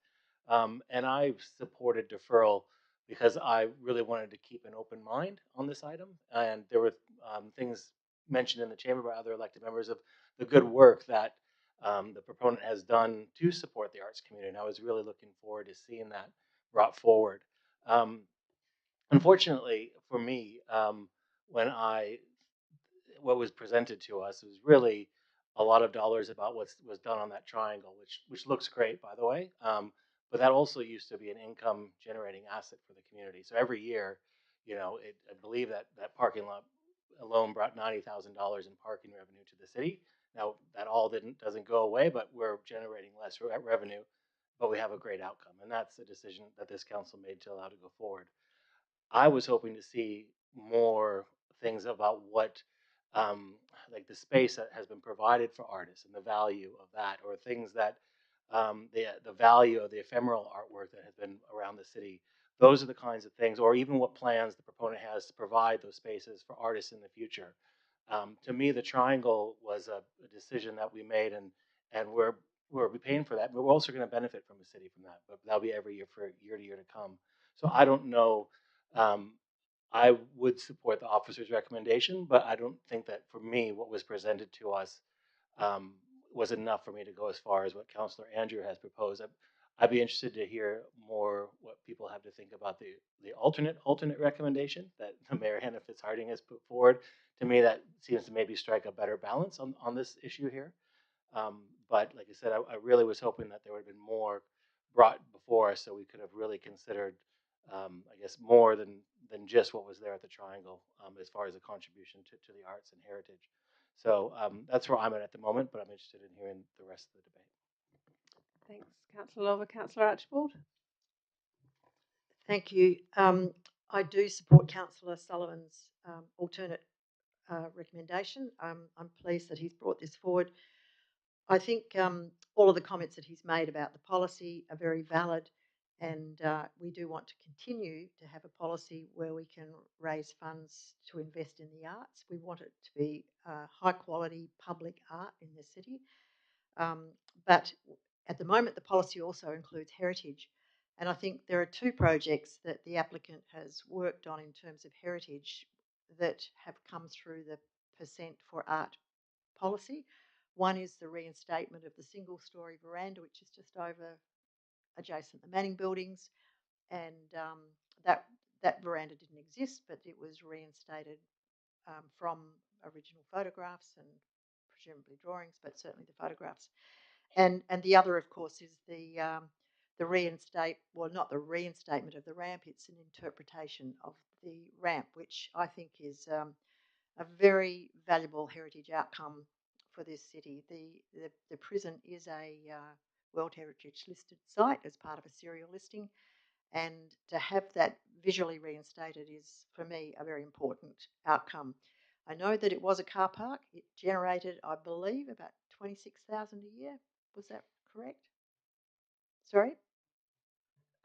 And I supported deferral because I really wanted to keep an open mind on this item. And there were things mentioned in the chamber by other elected members of the good work that the proponent has done to support the arts community. And I was really looking forward to seeing that brought forward. Unfortunately for me, what was presented to us was really a lot of dollars about what was done on that triangle, which looks great, by the way. But that also used to be an income generating asset for the community. So every year, I believe that parking lot alone brought $90,000 in parking revenue to the city. Now that all doesn't go away, but we're generating less revenue, but we have a great outcome. And that's a decision that this council made to allow to go forward. I was hoping to see more things about what, like the space that has been provided for artists and the value of that, or things that the value of the ephemeral artwork that has been around the city. Those are the kinds of things, or even what plans the proponent has to provide those spaces for artists in the future. To me, the triangle was a decision that we made, and we're paying for that. But we're also going to benefit from the city from that. But that'll be every year for year to year to come. So I don't know. I would support the officer's recommendation, but I don't think that for me, what was presented to us was enough for me to go as far as what Councillor Andrew has proposed. I'd be interested to hear more what people have to think about the alternate recommendation that Mayor Hannah Fitzharding has put forward. To me, that seems to maybe strike a better balance on this issue here. But like I said, I really was hoping that there would have been more brought before us so we could have really considered, I guess, more than just what was there at the Triangle as far as a contribution to the arts and heritage. So that's where I'm at the moment, but I'm interested in hearing the rest of the debate. Thanks, Councillor Lova. Councillor Archibald. Thank you. I do support Councillor Sullivan's alternate recommendation. I'm pleased that he's brought this forward. I think all of the comments that he's made about the policy are very valid, and we do want to continue to have a policy where we can raise funds to invest in the arts. We want it to be high quality public art in the city. But at the moment, the policy also includes heritage. And I think there are two projects that the applicant has worked on in terms of heritage that have come through the percent for art policy. One is the reinstatement of the single-storey veranda, which is just over adjacent to the Manning buildings, and that veranda didn't exist, but it was reinstated from original photographs and presumably drawings, but certainly the photographs. And the other, of course, is not the reinstatement of the ramp, it's an interpretation of the ramp, which I think is a very valuable heritage outcome for this city. The prison is a World Heritage listed site as part of a serial listing, and to have that visually reinstated is, for me, a very important outcome. I know that it was a car park. It generated, I believe, about $26,000 a year. Was that correct? Sorry?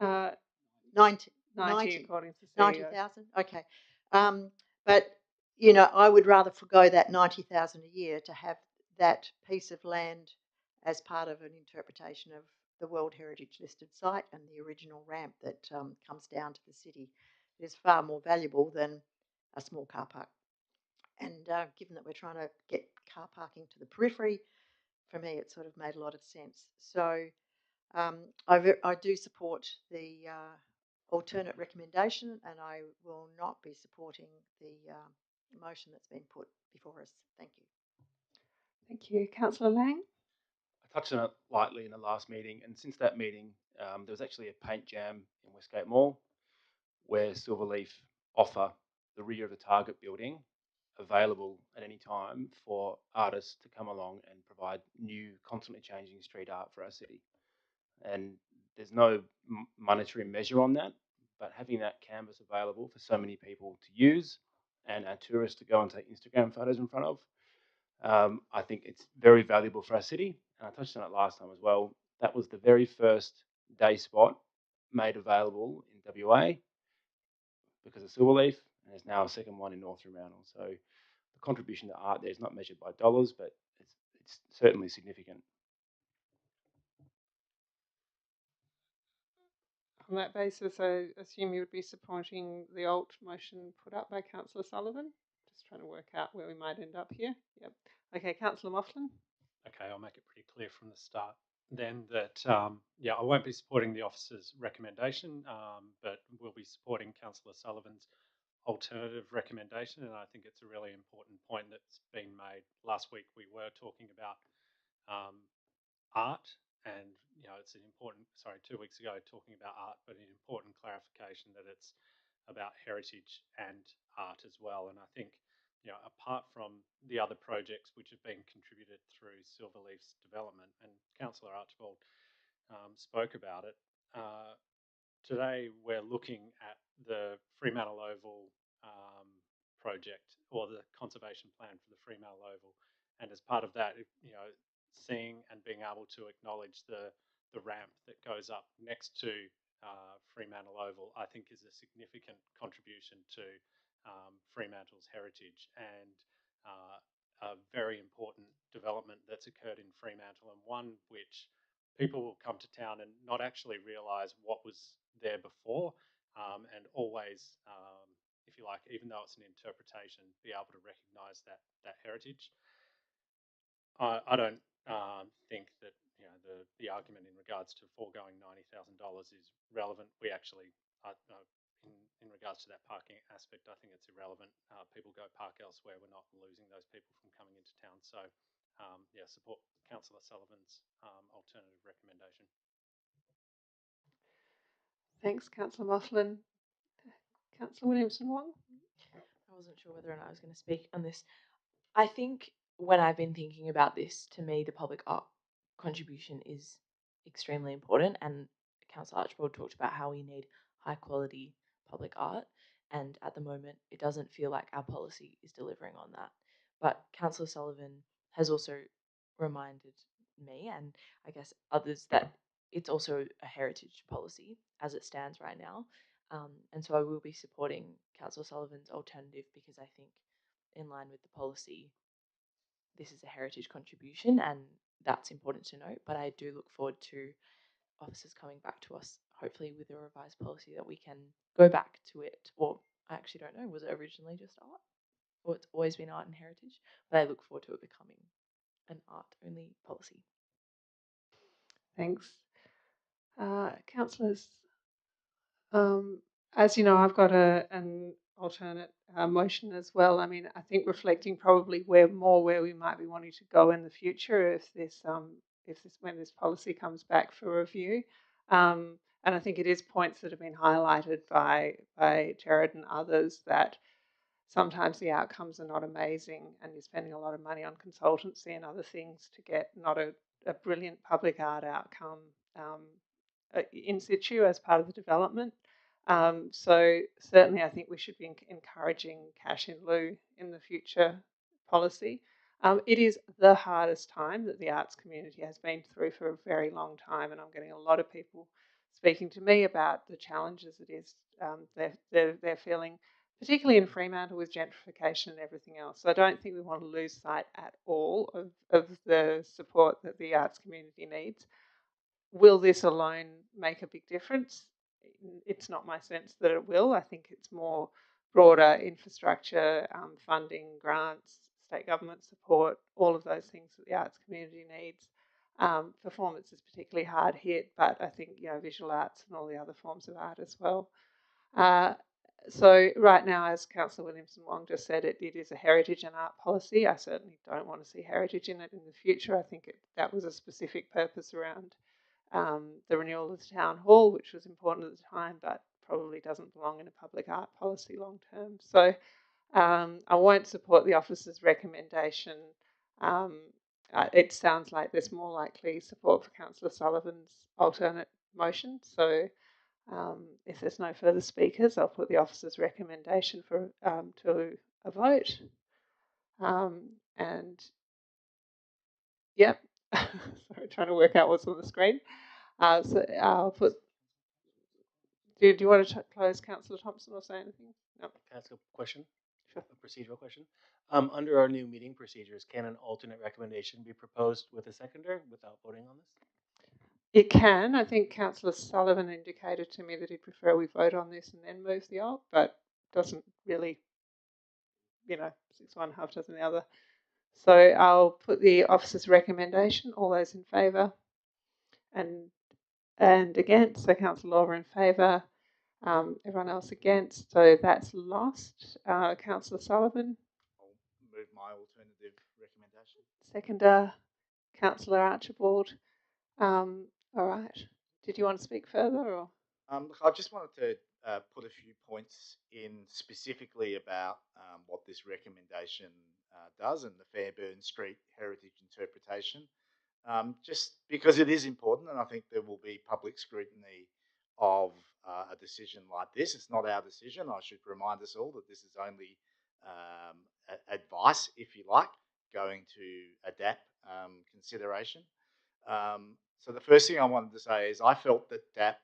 90 according to CEO. 90,000? Okay. But, you know, I would rather forgo that 90,000 a year to have that piece of land as part of an interpretation of the World Heritage listed site and the original ramp that comes down to the city. It is far more valuable than a small car park. And given that we're trying to get car parking to the periphery, for me it sort of made a lot of sense. So I do support the alternate recommendation, and I will not be supporting the motion that's been put before us. Thank you. Thank you. Councillor Lang? I touched on it lightly in the last meeting, and since that meeting, there was actually a paint jam in Westgate Mall where Silverleaf offer the rear of the Target building available at any time for artists to come along and provide new, constantly changing street art for our city. And there's no monetary measure on that, but having that canvas available for so many people to use and our tourists to go and take Instagram photos in front of, I think it's very valuable for our city. And I touched on it last time as well. That was the very first day spot made available in WA because of Silverleaf, and there's now a second one in North Fremantle. So the contribution to art there is not measured by dollars, but it's certainly significant. On that basis, I assume you would be supporting the alt motion put up by Councillor Sullivan. Just trying to work out where we might end up here. Yep. Okay, Councillor Moughlin. Okay, I'll make it pretty clear from the start then that, yeah, I won't be supporting the officer's recommendation, but we'll be supporting Councillor Sullivan's alternative recommendation, and I think it's a really important point that's been made. Last week we were talking about art, and you know, it's an important, 2 weeks ago talking about art, but an important clarification that it's about heritage and art as well. And I think, you know, apart from the other projects which have been contributed through Silverleaf's development, and Councillor Archibald spoke about it, today we're looking at the Fremantle Oval project, or the conservation plan for the Fremantle Oval, and as part of that, you know, seeing and being able to acknowledge the ramp that goes up next to Fremantle Oval, I think is a significant contribution to Fremantle's heritage, and a very important development that's occurred in Fremantle, and one which people will come to town and not actually realise what was there before, and always, if you like, even though it's an interpretation, be able to recognise that heritage. I don't think that, you know, the argument in regards to foregoing $90,000 is relevant. We actually, in regards to that parking aspect, I think it's irrelevant. People go park elsewhere. We're not losing those people from coming into town. So, yeah, support Councillor Sullivan's alternative recommendation. Thanks, Councillor Moughlin. Councillor Williamson-Wong? I wasn't sure whether or not I was going to speak on this. I think when I've been thinking about this, to me, the public art contribution is extremely important. And Councillor Archibald talked about how we need high quality public art. And at the moment, it doesn't feel like our policy is delivering on that. But Councillor Sullivan has also reminded me, and I guess others, that it's also a heritage policy as it stands right now. And so I will be supporting Councillor Sullivan's alternative because I think, in line with the policy, this is a heritage contribution, and that's important to note. But I do look forward to officers coming back to us, hopefully with a revised policy that we can go back to it. Or I actually don't know, was it originally just art? Or it's always been art and heritage? But I look forward to it becoming an art-only policy. Thanks. Councillors, as you know, I've got an alternate motion as well. I mean, I think reflecting probably where we might be wanting to go in the future when this policy comes back for review. And I think it is points that have been highlighted by Jared and others, that sometimes the outcomes are not amazing and you're spending a lot of money on consultancy and other things to get not a brilliant public art outcome in situ as part of the development. So certainly I think we should be encouraging cash in lieu in the future policy. It is the hardest time that the arts community has been through for a very long time, and I'm getting a lot of people speaking to me about the challenges it is they're feeling, particularly in Fremantle with gentrification and everything else. So I don't think we want to lose sight at all of the support that the arts community needs. Will this alone make a big difference? It's not my sense that it will. I think it's more broader infrastructure, funding, grants, state government support, all of those things that the arts community needs. Performance is particularly hard hit, but I think visual arts and all the other forms of art as well. So right now, as Councillor Williamson-Wong just said, it is a heritage and art policy. I certainly don't want to see heritage in it in the future. I think that was a specific purpose around the renewal of the town hall, which was important at the time, but probably doesn't belong in a public art policy long term. So I won't support the officer's recommendation. It sounds like there's more likely support for Councillor Sullivan's alternate motion. So if there's no further speakers, I'll put the officer's recommendation to a vote. And yep, sorry, trying to work out what's on the screen. So I'll put. Do you want to close, Councillor Thompson, or say anything? No. Can I ask a question? Sure. A procedural question. Under our new meeting procedures, can an alternate recommendation be proposed with a seconder without voting on this? It can. I think Councillor Sullivan indicated to me that he'd prefer we vote on this and then move the alt, but doesn't really, 6 one, half dozen the other. So I'll put the officer's recommendation. All those in favour? And against. So Councillor Lawler in favour. Everyone else against. So that's lost. Councillor Sullivan? I'll move my alternative recommendation. Seconder, Councillor Archibald. All right. Did you want to speak further, or? Look, I just wanted to put a few points in specifically about what this recommendation does and the Fairburn Street heritage interpretation. Just because it is important, and I think there will be public scrutiny of a decision like this. It's not our decision. I should remind us all that this is only advice, if you like, going to adapt consideration. So the first thing I wanted to say is I felt that DAP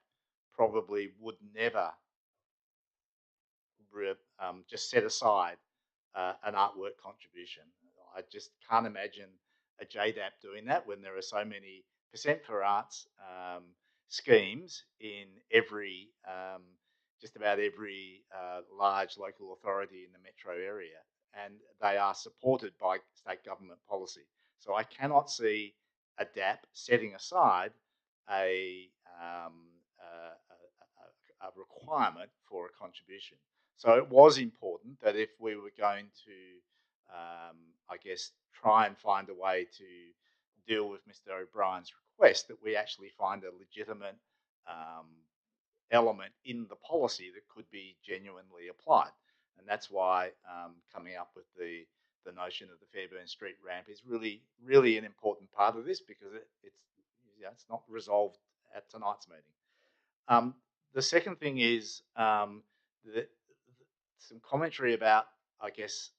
probably would never just set aside an artwork contribution. I just can't imagine a JDAP doing that when there are so many percent for arts schemes in every, just about every large local authority in the metro area, and they are supported by state government policy. So I cannot see a DAP setting aside a, a requirement for a contribution. So it was important that if we were going to, I guess, try and find a way to deal with Mr. O'Brien's request, that we actually find a legitimate element in the policy that could be genuinely applied. And that's why coming up with the notion of the Fairburn Street ramp is really an important part of this, because it's not resolved at tonight's meeting. The second thing is some commentary about, I guess,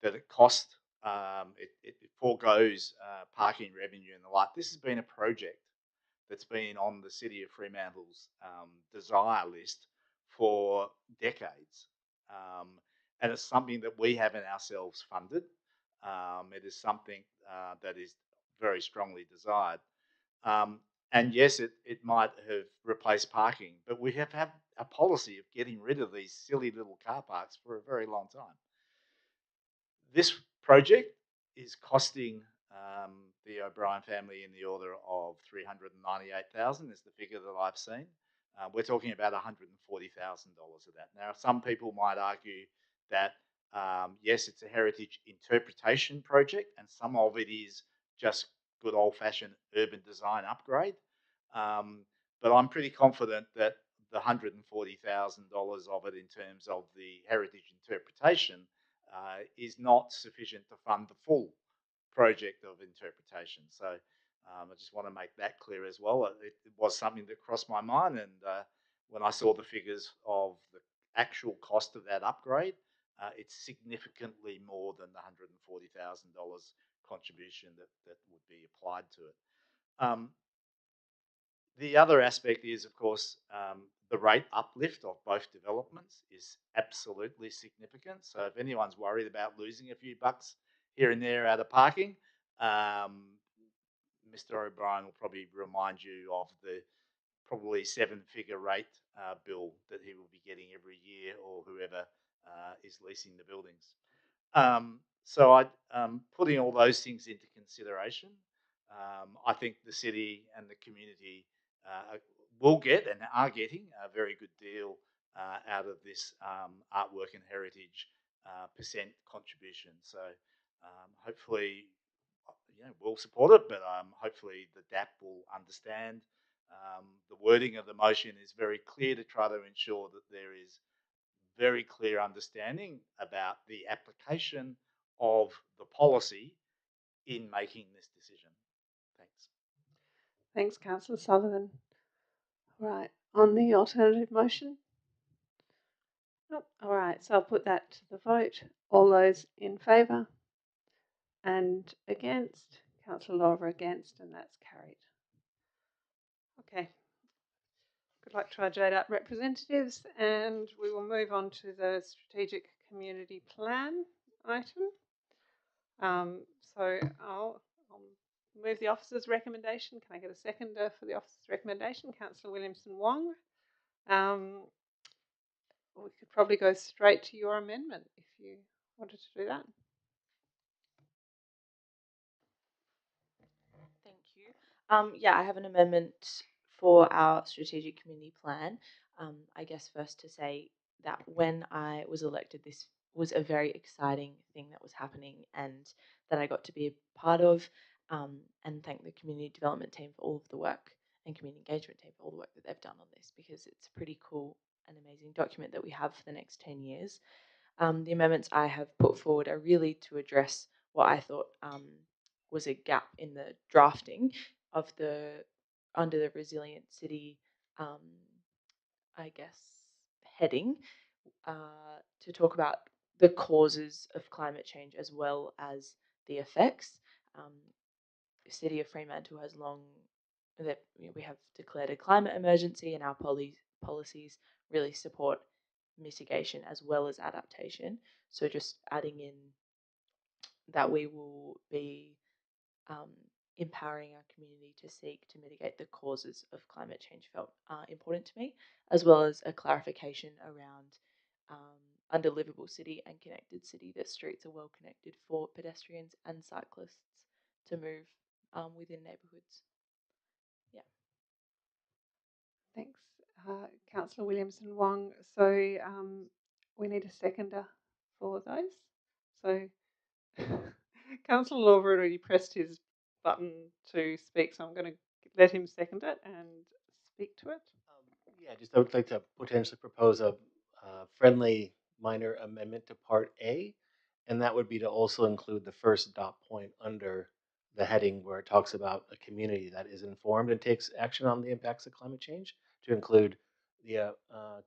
that it cost, it foregoes parking revenue and the like. This has been a project that's been on the City of Fremantle's desire list for decades. And it's something that we haven't ourselves funded. It is something that is very strongly desired. And yes, it might have replaced parking, but we have had a policy of getting rid of these silly little car parks for a very long time. This project is costing the O'Brien family in the order of $398,000 is the figure that I've seen. We're talking about $140,000 of that. Now, some people might argue that, yes, it's a heritage interpretation project, and some of it is just good old-fashioned urban design upgrade. But I'm pretty confident that the $140,000 of it in terms of the heritage interpretation is not sufficient to fund the full project of interpretation. So I just want to make that clear as well. It was something that crossed my mind, and when I saw the figures of the actual cost of that upgrade, it's significantly more than the $140,000 contribution that would be applied to it. The other aspect is, of course, the rate uplift of both developments is absolutely significant. So if anyone's worried about losing a few bucks here and there out of parking, Mr. O'Brien will probably remind you of the probably 7-figure rate bill that he will be getting every year, or whoever is leasing the buildings. So putting all those things into consideration, I think the city and the community will get and are getting a very good deal out of this artwork and heritage percent contribution. So hopefully, we'll support it, but hopefully the DAP will understand. The wording of the motion is very clear to try to ensure that there is very clear understanding about the application of the policy in making this decision. Thanks. Thanks, Councillor Sullivan. Right, on the alternative motion? Nope. All right, so I'll put that to the vote. All those in favour and against? Councillor Lorber against, and that's carried. Okay. Good luck to our JDAP representatives, and we will move on to the Strategic Community Plan item. So I'll move the officer's recommendation. Can I get a seconder for the officer's recommendation? Councillor Williamson Wong. We could probably go straight to your amendment if you wanted to do that. Thank you. Yeah, I have an amendment for our strategic community plan. I guess first to say that when I was elected, this was a very exciting thing that was happening and that I got to be a part of, and thank the community development team for all of the work and community engagement team for all the work that they've done on this, because it's a pretty cool and amazing document that we have for the next 10 years. The amendments I have put forward are really to address what I thought was a gap in the drafting of under the Resilient City, I guess, heading, to talk about the causes of climate change as well as the effects. The City of Fremantle has we have declared a climate emergency, and our policies really support mitigation as well as adaptation. So just adding in that we will be empowering our community to seek to mitigate the causes of climate change felt important to me, as well as a clarification around under livable city and connected city, that streets are well connected for pedestrians and cyclists to move within neighbourhoods. Yeah. Thanks, Councillor Williamson Wong. So we need a seconder for those. So Councillor Lawver already pressed his button to speak, so I'm going to let him second it and speak to it. Yeah, just I would like to potentially propose a friendly minor amendment to Part A, and that would be to also include the first dot point under the heading where it talks about a community that is informed and takes action on the impacts of climate change, to include the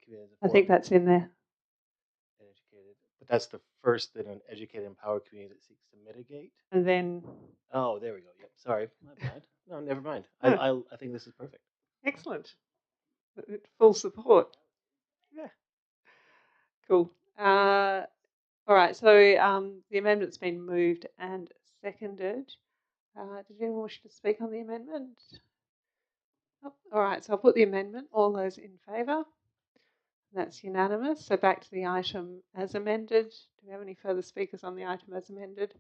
community. I think that's in there. And educated, but that's the first in an educated, empowered community that seeks to mitigate. And then. Oh, there we go. Yep. Sorry, my bad. No, never mind. No. I think this is perfect. Excellent. Full support. Yeah. Cool. All right. So the amendment's been moved and seconded. Did anyone wish to speak on the amendment? Oh, all right. So I'll put the amendment. All those in favour? That's unanimous. So back to the item as amended. Do we have any further speakers on the item as amended?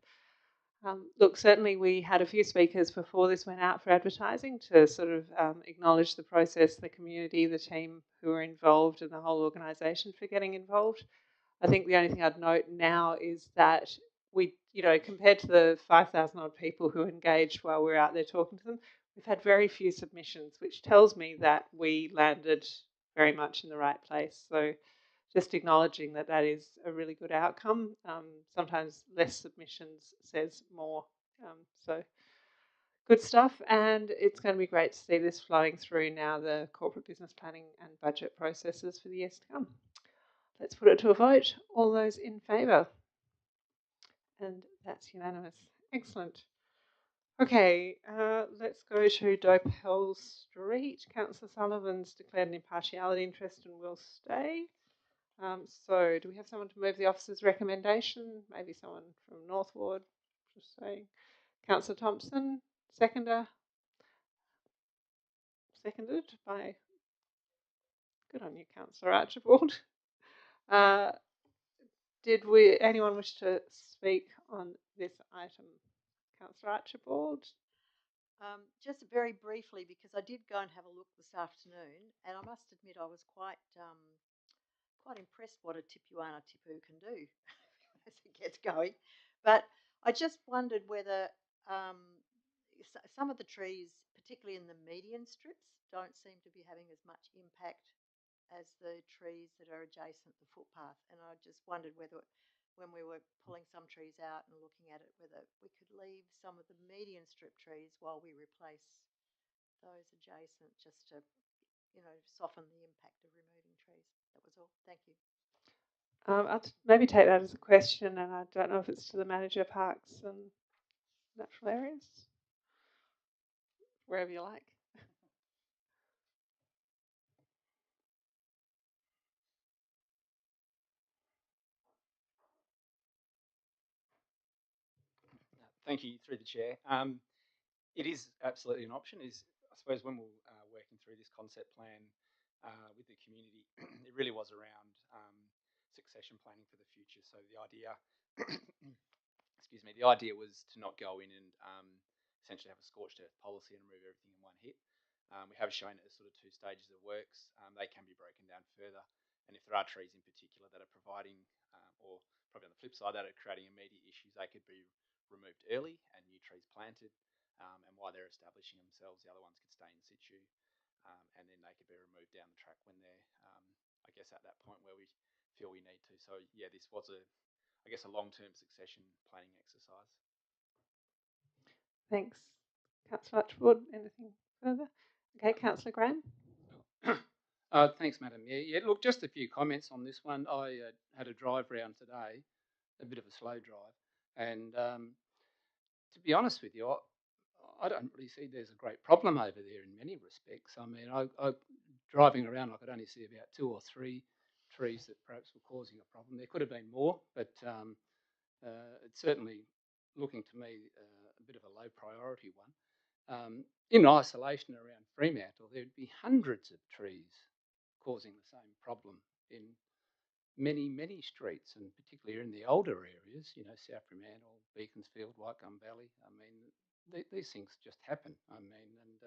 Look, certainly we had a few speakers before this went out for advertising to sort of acknowledge the process, the community, the team who were involved and the whole organisation for getting involved. I think the only thing I'd note now is that we, compared to the 5,000 odd people who engaged while we were out there talking to them, we've had very few submissions, which tells me that we landed very much in the right place. So just acknowledging that that is a really good outcome. Sometimes less submissions says more. So good stuff. And it's going to be great to see this flowing through now the corporate business planning and budget processes for the years to come. Let's put it to a vote. All those in favour? And that's unanimous. Excellent. Okay, let's go to Dopell Street. Councillor Sullivan's declared an impartiality interest and will stay. So do we have someone to move the officer's recommendation? Maybe someone from North Ward, just saying. Councillor Thompson, seconder. Seconded by, good on you, Councillor Archibald. Did anyone wish to speak on this item? Councillor Archibald? Just very briefly, because I did go and have a look this afternoon, and I must admit I was quite impressed what a Tipuana Tipu can do as it gets going. But I just wondered whether some of the trees, particularly in the median strips, don't seem to be having as much impact as the trees that are adjacent to the footpath. And I just wondered whether, when we were pulling some trees out and looking at it, whether we could leave some of the median strip trees while we replace those adjacent, just to, soften the impact of removing trees. That was all. Thank you. I'll maybe take that as a question, and I don't know if it's to the manager, parks and natural areas, wherever you like. Thank you, through the chair. It is absolutely an option. I suppose when we were working through this concept plan with the community, it really was around succession planning for the future. So the idea, excuse me, the idea was to not go in and essentially have a scorched earth policy and remove everything in one hit. We have shown it as sort of 2 stages of works. They can be broken down further, and if there are trees in particular that are providing, or probably on the flip side, that are creating immediate issues, they could be removed early and new trees planted, and while they're establishing themselves, the other ones could stay in situ, and then they could be removed down the track when they're, I guess, at that point where we feel we need to. So yeah, this was I guess, a long-term succession planning exercise. Thanks, Councillor Archibald. Anything further? Okay, Councillor Graham. Thanks, Madam Mayor. Yeah, look, just a few comments on this one. I had a drive round today, a bit of a slow drive, and to be honest with you, I don't really see there's a great problem over there in many respects. I mean, I driving around, I could only see about 2 or 3 trees that perhaps were causing a problem. There could have been more, but it's certainly looking to me a bit of a low priority one. In isolation around Fremantle, there'd be hundreds of trees causing the same problem in many, many streets, and particularly in the older areas, South Fremantle, Beaconsfield, Whitegum Valley. I mean, these things just happen. I mean, and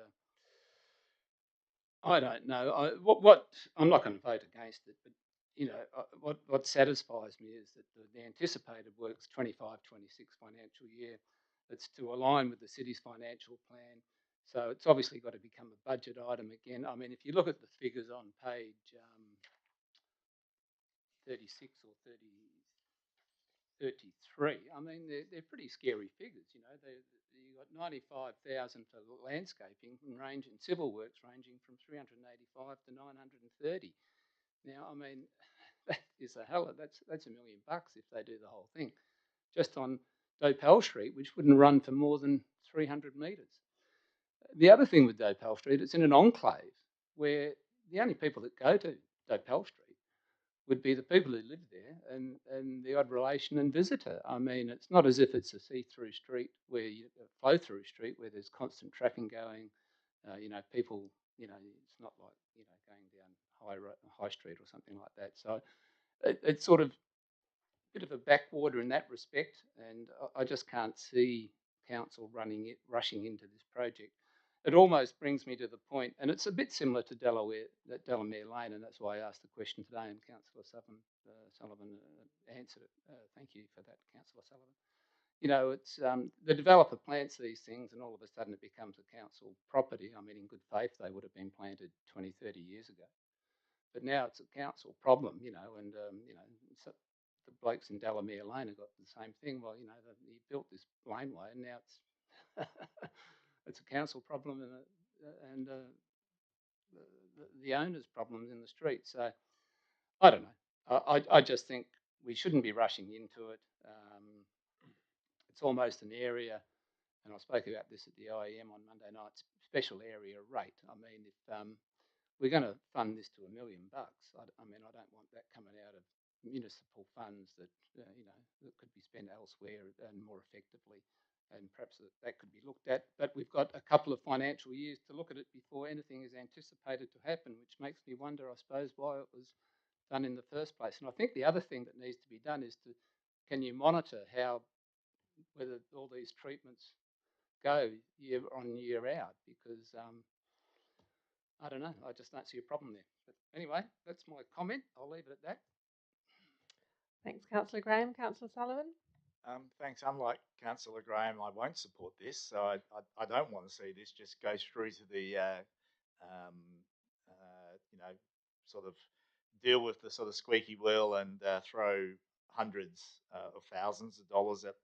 I don't know. What I'm not going to vote against it, but you know, what satisfies me is that the anticipated works 25-26 financial year. It's to align with the city's financial plan. So it's obviously got to become a budget item again. I mean, if you look at the figures on page 36 or 33, I mean, they're pretty scary figures. You know, you got 95,000 for landscaping and civil works ranging from 385 to 930. Now, I mean, that is that's $1 million if they do the whole thing, just on Dopell Street, which wouldn't run for more than 300 metres. The other thing with Dopell Street, it's in an enclave where the only people that go to Dopell Street would be the people who live there and the odd relation and visitor. I mean, it's not as if it's a see-through street where a flow-through street where there's constant traffic going. You know, people. You know, it's not like going down High Street or something like that. So it's sort of a bit of a backwater in that respect, and I just can't see council rushing into this project. It almost brings me to the point, and it's a bit similar to Delamere Lane, and that's why I asked the question today, and Councillor Sullivan answered it. Thank you for that, Councillor Sullivan. You know, it's the developer plants these things, and all of a sudden it becomes a council property. I mean, in good faith, they would have been planted 20, 30 years ago, but now it's a council problem. You know, and so the blokes in Delamere Lane have got the same thing. Well, you know, he built this laneway, and now it's it's a council problem and the owner's problems in the street. So I don't know. I just think we shouldn't be rushing into it. It's almost an area, and I spoke about this at the IEM on Monday night, special area rate. I mean, if we're going to fund this to $1 million, I mean, I don't want that coming out of municipal funds that that could be spent elsewhere and more effectively, and perhaps that could be looked at. But we've got a couple of financial years to look at it before anything is anticipated to happen, which makes me wonder, I suppose, why it was done in the first place. And I think the other thing that needs to be done is can you monitor whether all these treatments go year on, year out, because I don't know, I just don't see a problem there. But anyway, that's my comment. I'll leave it at that. Thanks, Councillor Graham. Councillor Sullivan? Thanks. Unlike Councillor Graham, I won't support this. So I don't want to see this just go through to the, sort of deal with the sort of squeaky wheel and throw hundreds of thousands of dollars at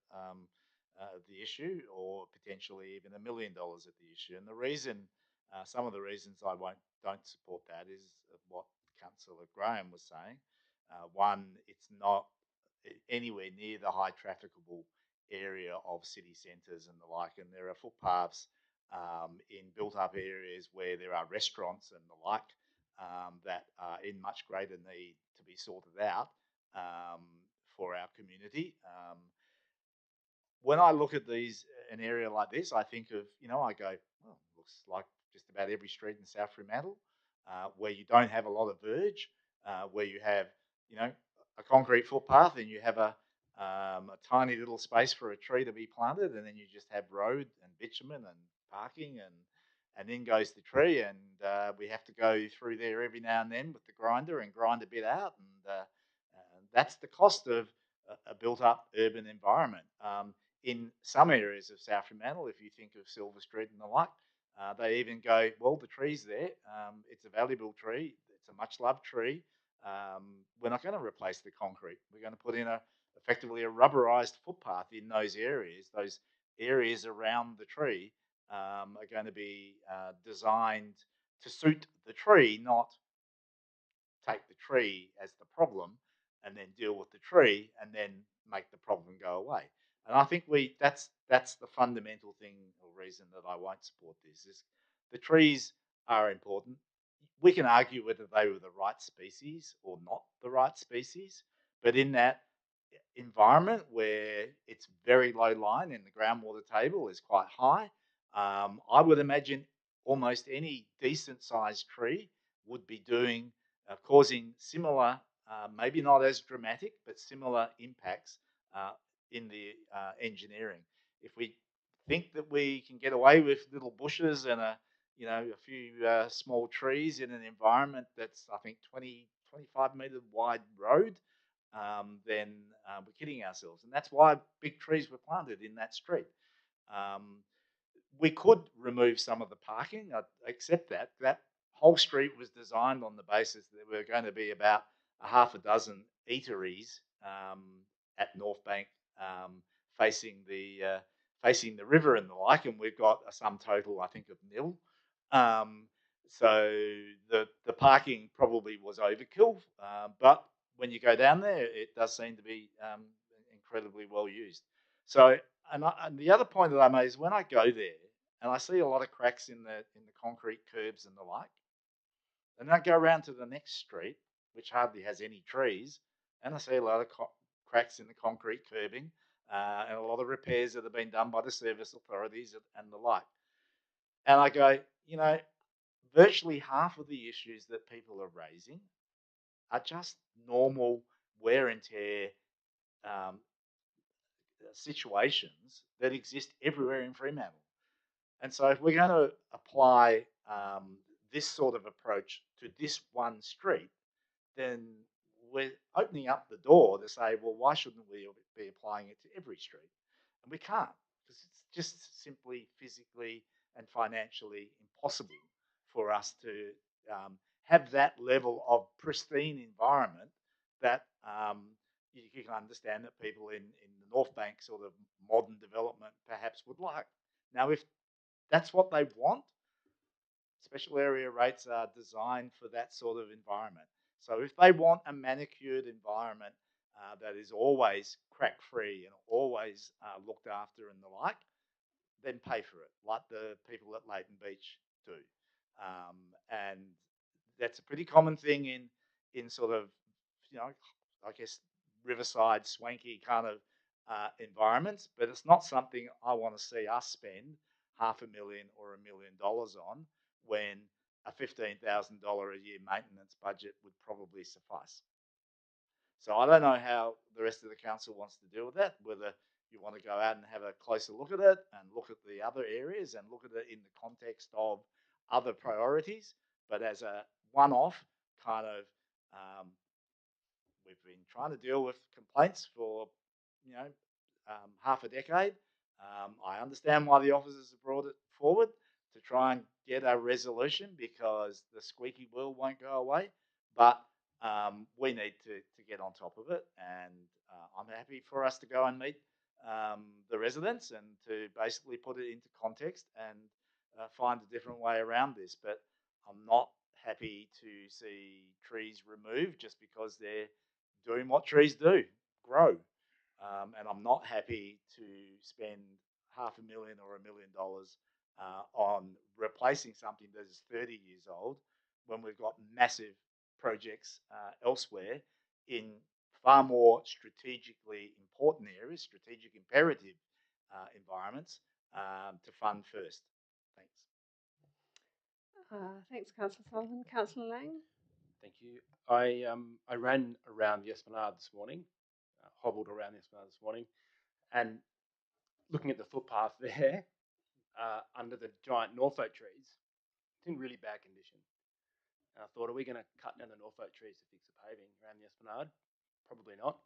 the issue, or potentially even $1 million at the issue. And the reason, some of the reasons I don't support that is what Councillor Graham was saying. One, it's not anywhere near the high trafficable area of city centres and the like, and there are footpaths in built-up areas where there are restaurants and the like that are in much greater need to be sorted out for our community. When I look at an area like this, I think of, I go, well, it looks like just about every street in South Fremantle where you don't have a lot of verge, where you have, a concrete footpath and you have a tiny little space for a tree to be planted, and then you just have road and bitumen and parking, and then goes the tree, and we have to go through there every now and then with the grinder and grind a bit out, and that's the cost of a built-up urban environment. In some areas of South Fremantle, if you think of Silver Street and the like, they even go, well, the tree's there, it's a valuable tree, it's a much-loved tree, we're not going to replace the concrete. We're going to put in effectively a rubberized footpath in those areas around the tree are going to be designed to suit the tree, not take the tree as the problem and then deal with the tree and then make the problem go away. And I think that's the fundamental thing or reason that I won't support this. Is the trees are important. We can argue whether they were the right species or not the right species, but in that environment where it's very low lying and the groundwater table is quite high, I would imagine almost any decent sized tree would be causing similar, maybe not as dramatic, but similar impacts in the engineering. If we think that we can get away with little bushes and a a few small trees in an environment that's, I think, 20, 25-metre wide road, then we're kidding ourselves. And that's why big trees were planted in that street. We could remove some of the parking, I accept that. That whole street was designed on the basis that there were going to be about a half a dozen eateries at North Bank facing the river and the like, and we've got a sum total, I think, of nil. So the parking probably was overkill, but when you go down there, it does seem to be incredibly well used. So, and the other point that I made is when I go there and I see a lot of cracks in the concrete curbs and the like, and I go around to the next street, which hardly has any trees, and I see a lot of cracks in the concrete curbing and a lot of repairs that have been done by the service authorities and the like. And I go, virtually half of the issues that people are raising are just normal wear and tear situations that exist everywhere in Fremantle. And so if we're going to apply this sort of approach to this one street, then we're opening up the door to say, well, why shouldn't we be applying it to every street? And we can't, because it's just simply physically and financially impossible for us to have that level of pristine environment that you can understand that people in the North Bank sort of modern development perhaps would like. Now, if that's what they want, special area rates are designed for that sort of environment. So if they want a manicured environment that is always crack-free and always looked after and the like, then pay for it, like the people at Leighton Beach do. And that's a pretty common thing in sort of, I guess, riverside, swanky kind of environments, but it's not something I want to see us spend $500,000 or $1 million on when a $15,000 a year maintenance budget would probably suffice. So I don't know how the rest of the council wants to deal with that, whether you want to go out and have a closer look at it and look at the other areas and look at it in the context of other priorities, but as a one-off kind of, we've been trying to deal with complaints for, half a decade. I understand why the officers have brought it forward to try and get a resolution because the squeaky wheel won't go away, but we need to get on top of it, and I'm happy for us to go and meet the residents and to basically put it into context and find a different way around this. But I'm not happy to see trees removed just because they're doing what trees do, grow. And I'm not happy to spend $500,000 or $1 million on replacing something that is 30 years old when we've got massive projects elsewhere in far more strategically important areas, strategic imperative environments to fund first. Thanks. Thanks, Councillor Sullivan. Councillor Lang. Thank you. I ran around the Esplanade this morning, hobbled around the Esplanade this morning, and looking at the footpath there under the giant Norfolk trees, it's in really bad condition. And I thought, are we going to cut down the Norfolk trees to fix the paving around the Esplanade? Probably not.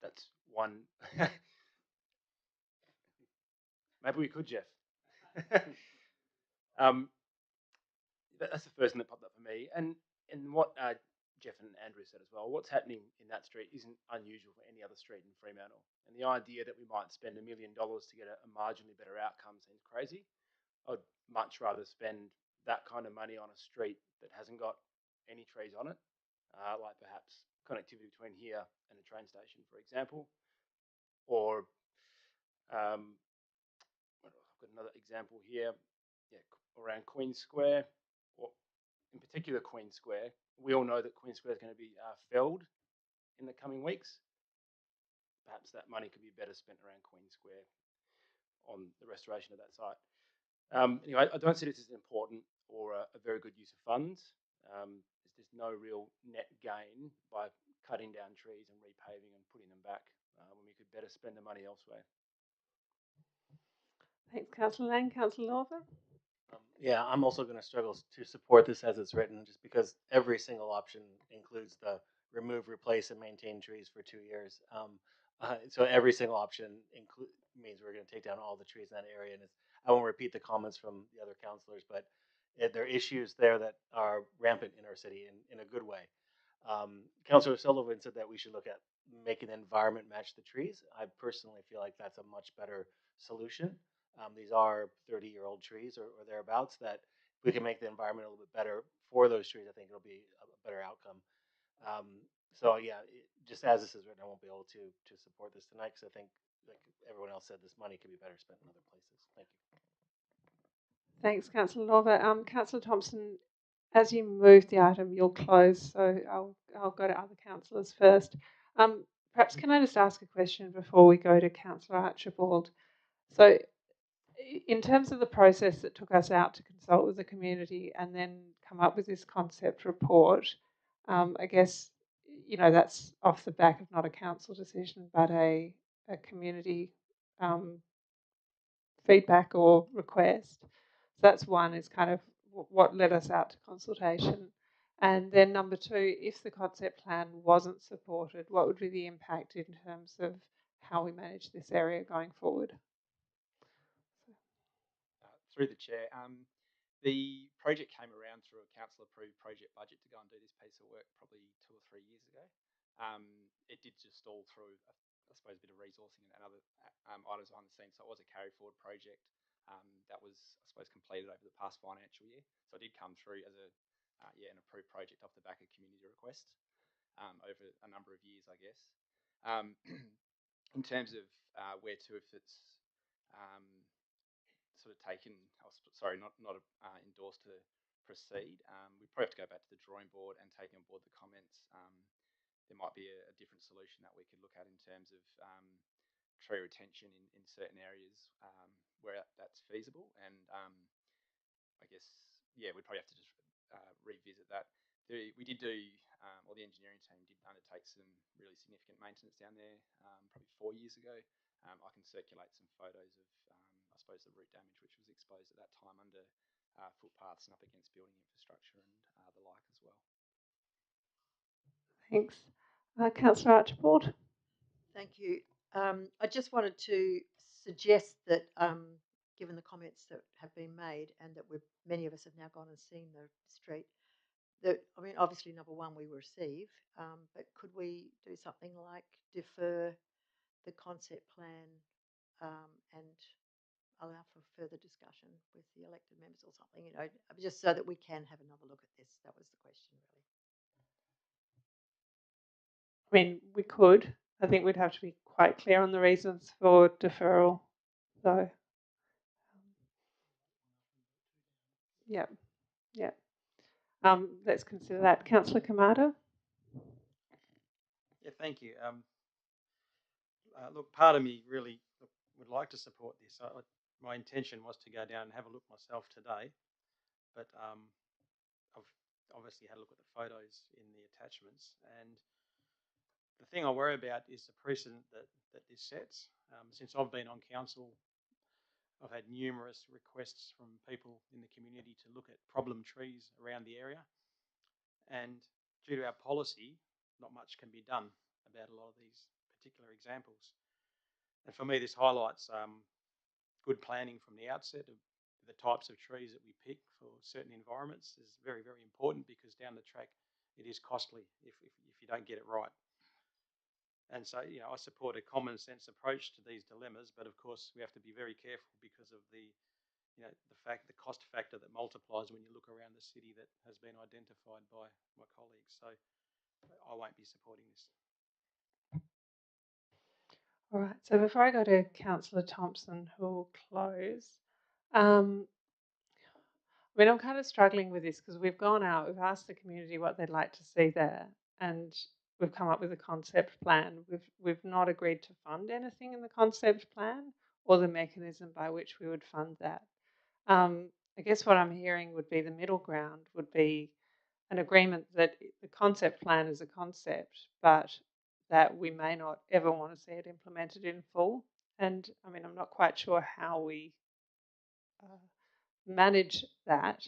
That's one. Maybe we could, Jeff. That's the first thing that popped up for me. And what Jeff and Andrew said as well, what's happening in that street isn't unusual for any other street in Fremantle. And the idea that we might spend $1 million to get a marginally better outcome seems crazy. I'd much rather spend that kind of money on a street that hasn't got any trees on it, like perhaps connectivity between here and a train station, for example. Or I've got another example here, around Queen Square, or in particular Queen Square. We all know that Queen Square is going to be felled in the coming weeks. Perhaps that money could be better spent around Queen Square on the restoration of that site. Anyway, I don't see this as important or a very good use of funds. There's no real net gain by cutting down trees and repaving and putting them back when we could better spend the money elsewhere. Thanks, Councillor Lang. Councillor Lawver. Yeah, I'm also going to struggle to support this as it's written, just because every single option includes the remove, replace, and maintain trees for 2 years. So every single option means we're going to take down all the trees in that area. And I won't repeat the comments from the other councillors, but there are issues there that are rampant in our city in a good way. Councillor Sullivan said that we should look at making the environment match the trees. I personally feel like that's a much better solution. These are 30-year-old trees or thereabouts that if we can make the environment a little bit better for those trees, I think it'll be a better outcome. So yeah, just as this is written, I won't be able to support this tonight because I think, like everyone else said, this money could be better spent in other places. Thank you. Thanks, Councillor Lorber. Councillor Thompson, as you move the item, you'll close, so I'll go to other councillors first. Perhaps can I just ask a question before we go to Councillor Archibald? So, in terms of the process that took us out to consult with the community and then come up with this concept report, I guess, you know, that's off the back of not a council decision but a community feedback or request. So that's one, is kind of what led us out to consultation. And then number two, if the concept plan wasn't supported, what would be the impact in terms of how we manage this area going forward? Through the chair, the project came around through a council-approved project budget to go and do this piece of work probably 2 or 3 years ago. It did just stall through, I suppose, a bit of resourcing and other items behind the scenes. So it was a carry-forward project that was, I suppose, completed over the past financial year. So it did come through as an approved project off the back of community request over a number of years, I guess. In terms of where to, if it's sort of taken, not endorsed to proceed, we probably have to go back to the drawing board and take on board the comments. There might be a different solution that we could look at in terms of tree retention in certain areas where that's feasible. And I guess, yeah, we'd probably have to just revisit that. We did do, or the engineering team did undertake some really significant maintenance down there probably 4 years ago. I can circulate some photos of, I suppose, the root damage which was exposed at that time under footpaths and up against building infrastructure and the like as well. Thanks. Councillor Archibald. Thank you. I just wanted to suggest that, given the comments that have been made and that many of us have now gone and seen the street, that, I mean, obviously, number one, we receive, but could we do something like defer the concept plan and allow for further discussion with the elected members or something, you know, just so that we can have another look at this? That was the question, really. I mean, we could. I think we'd have to be quite clear on the reasons for deferral, though. Yeah. Let's consider that. Councillor Kamada. Yeah, thank you. Look, part of me really would like to support this. My intention was to go down and have a look myself today, but I've obviously had a look at the photos in the attachments, and the thing I worry about is the precedent that this sets. Since I've been on council, I've had numerous requests from people in the community to look at problem trees around the area, and due to our policy, not much can be done about a lot of these particular examples. And for me, this highlights good planning from the outset of the types of trees that we pick for certain environments is very, very important, because down the track it is costly if you don't get it right. And so, you know, I support a common sense approach to these dilemmas, but of course we have to be very careful because of the cost factor that multiplies when you look around the city that has been identified by my colleagues. So I won't be supporting this. All right, so before I go to Councillor Thompson, who will close, I mean, I'm kind of struggling with this because we've gone out, we've asked the community what they'd like to see there, and we've come up with a concept plan. We've not agreed to fund anything in the concept plan or the mechanism by which we would fund that. I guess what I'm hearing would be the middle ground would be an agreement that the concept plan is a concept, but that we may not ever want to see it implemented in full. And I mean, I'm not quite sure how we manage that.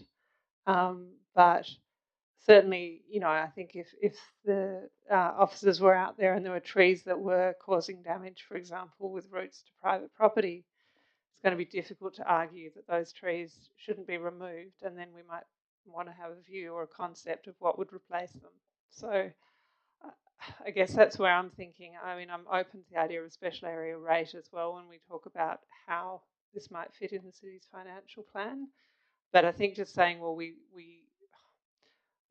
But certainly, I think if the officers were out there and there were trees that were causing damage, for example, with roots to private property, it's going to be difficult to argue that those trees shouldn't be removed, and then we might want to have a view or a concept of what would replace them. So I guess that's where I'm thinking. I mean, I'm open to the idea of a special area rate as well when we talk about how this might fit in the city's financial plan. But I think just saying, well, we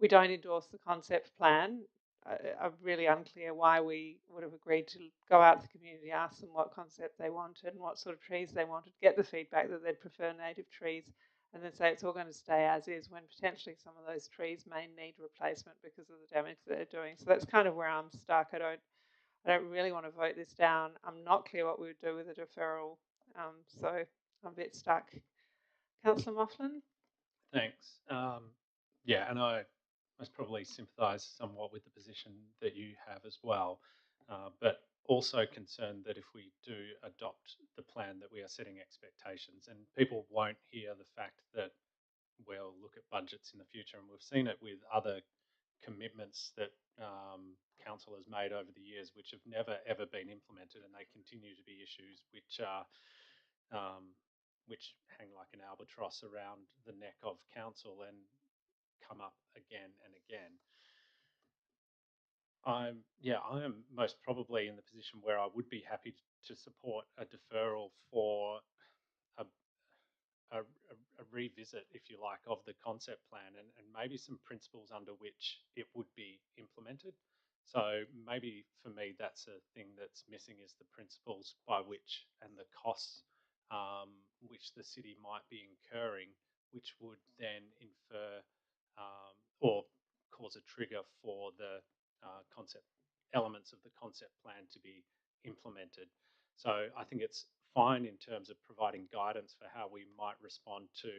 don't endorse the concept plan, I'm really unclear why we would have agreed to go out to the community, ask them what concept they wanted and what sort of trees they wanted, get the feedback that they'd prefer native trees, and then say it's all going to stay as is when potentially some of those trees may need replacement because of the damage that they're doing. So that's kind of where I'm stuck. I don't really want to vote this down. I'm not clear what we would do with a deferral, so I'm a bit stuck. Councillor Moughlin? Thanks. Yeah, and I must probably sympathise somewhat with the position that you have as well, but also concerned that if we do adopt the plan that we are setting expectations, and people won't hear the fact that we'll look at budgets in the future, and we've seen it with other commitments that council has made over the years, which have never ever been implemented, and they continue to be issues which are which hang like an albatross around the neck of council and come up again and again. I am most probably in the position where I would be happy to support a deferral for a revisit, if you like, of the concept plan and maybe some principles under which it would be implemented. So maybe for me, that's a thing that's missing, is the principles by which and the costs which the city might be incurring, which would then infer or cause a trigger for the concept elements of the concept plan to be implemented. So I think it's fine in terms of providing guidance for how we might respond to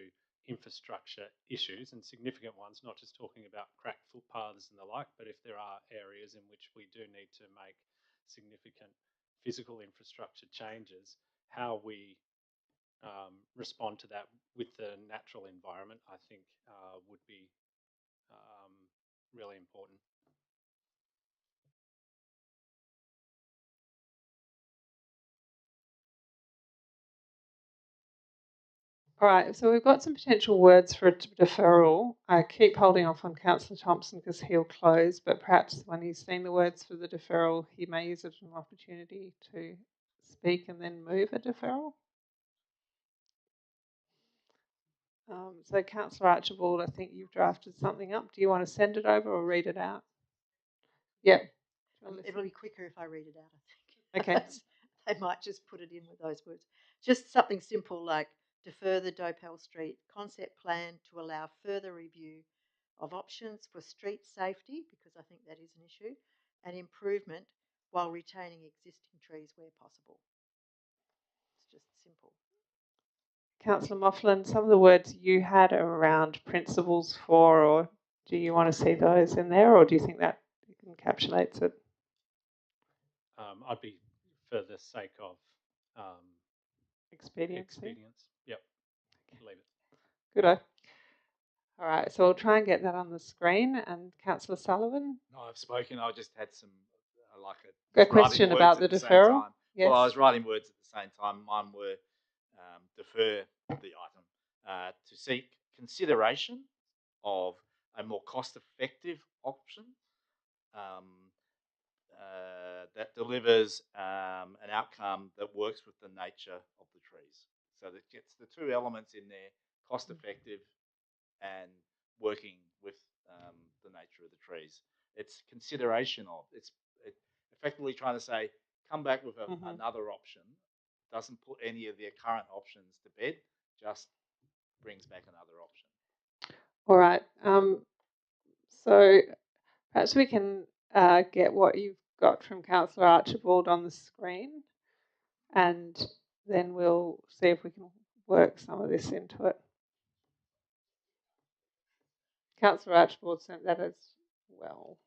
infrastructure issues and significant ones, not just talking about cracked footpaths and the like, but if there are areas in which we do need to make significant physical infrastructure changes, how we respond to that with the natural environment, I think would be really important. All right, so we've got some potential words for a deferral. I keep holding off on Councillor Thompson because he'll close, but perhaps when he's seen the words for the deferral, he may use it as an opportunity to speak and then move a deferral. So Councillor Archibald, I think you've drafted something up. Do you want to send it over or read it out? Yep. It'll be quicker if I read it out, I think. Okay. They might just put it in with those words. Just something simple like defer the Dopell Street concept plan to allow further review of options for street safety, because I think that is an issue, and improvement while retaining existing trees where possible. It's just simple. Councillor Moughlin, some of the words you had are around principles for, or do you want to see those in there, or do you think that encapsulates it? I'd be for the sake of expediency. Yep. Leave it. Good. All right, so we'll try and get that on the screen. And Councillor Sullivan? No, I've spoken. I just had some, a question about the deferral. Yes. Well, I was writing words at the same time. Mine were defer the item to seek consideration of a more cost-effective option that delivers an outcome that works with the nature of the trees. So that gets the two elements in there: cost-effective and working with the nature of the trees. It's consideration of. It's effectively trying to say, come back with another option. Doesn't put any of their current options to bed. Just brings back another option. All right. So perhaps we can get what you've got from Councillor Archibald on the screen, and then we'll see if we can work some of this into it. Councillor Archibald sent that as well.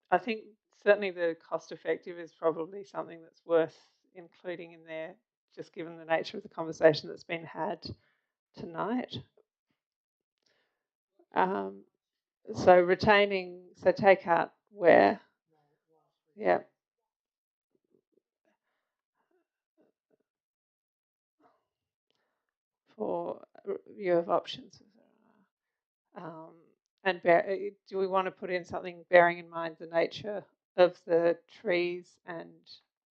I think certainly the cost effective is probably something that's worth including in there, just given the nature of the conversation that's been had tonight. So retaining, so take out where, yeah. For review of options. And do we want to put in something bearing in mind the nature of the trees and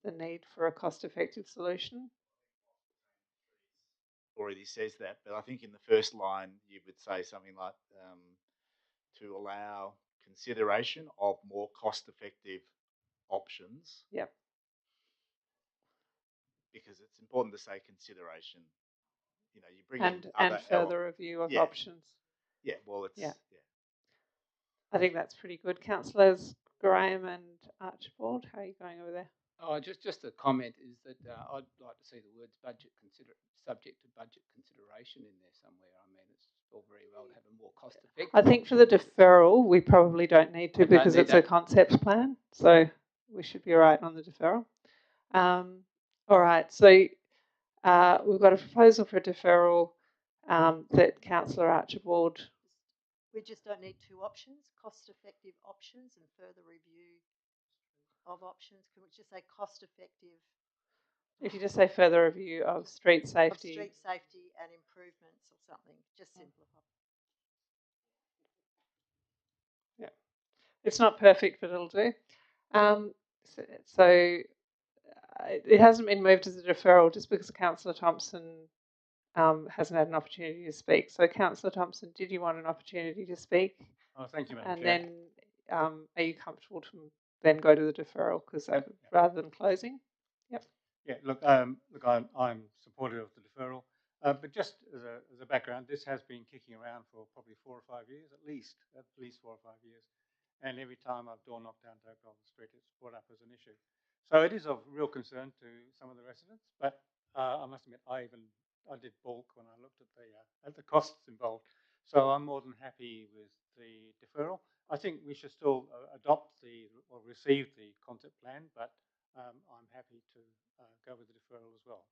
the need for a cost-effective solution? Already says that, but I think in the first line you would say something like to allow consideration of more cost-effective options. Yep. Because it's important to say consideration. You know, you bring and in other further review of options. Yeah, well, it's yeah. I think that's pretty good. Councillors Graham and Archibald, how are you going over there? Oh, just a comment is that I'd like to see the words subject to budget consideration in there somewhere. I mean, it's all very well to have a more cost effective. I think for the deferral, we probably don't need to because it's a concept plan. So we should be right on the deferral. All right, so we've got a proposal for a deferral that Councillor Archibald. We just don't need two options, cost-effective options and further review of options. Can we just say cost-effective? If you just say further review of street safety. Of street safety and improvements or something, just simplify. Yeah, it's not perfect, but it'll do. So it hasn't been moved as a deferral just because Councillor Thompson hasn't had an opportunity to speak. So, Councillor Thompson, did you want an opportunity to speak? Oh, thank you, Madam And Chair. then, are you comfortable to then go to the deferral because rather than closing? Yep. Yeah. Look, I'm supportive of the deferral, but just as a background, this has been kicking around for probably 4 or 5 years, at least 4 or 5 years, and every time I've door knocked down Topol Street, it's brought up as an issue. So it is of real concern to some of the residents, but I must admit, I did balk when I looked at the costs involved. So I'm more than happy with the deferral. I think we should still adopt or receive the concept plan, but I'm happy to go with the deferral as well.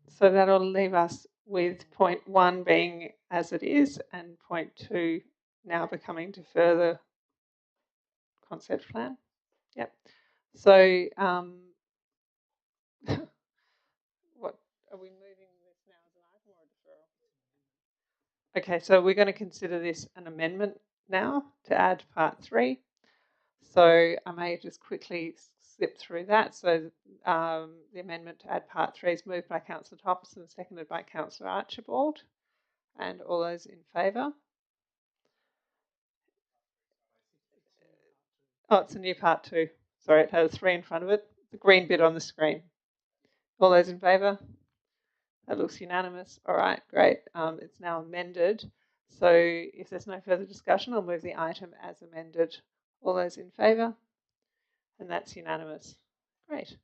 So that'll leave us with point 1 being as it is and point 2 now becoming to further concept plan. Yep. So what are we moving this now as an item or a deferral? Okay, so we're going to consider this an amendment now to add part 3. So I may just quickly slip through that. So the amendment to add part 3 is moved by Councillor Thompson, seconded by Councillor Archibald. And all those in favour? Oh, it's a new part 2. Sorry, it has 3 in front of it. The green bit on the screen. All those in favour? That looks unanimous. All right, great. It's now amended. So if there's no further discussion, I'll move the item as amended. All those in favour? And that's unanimous. Great.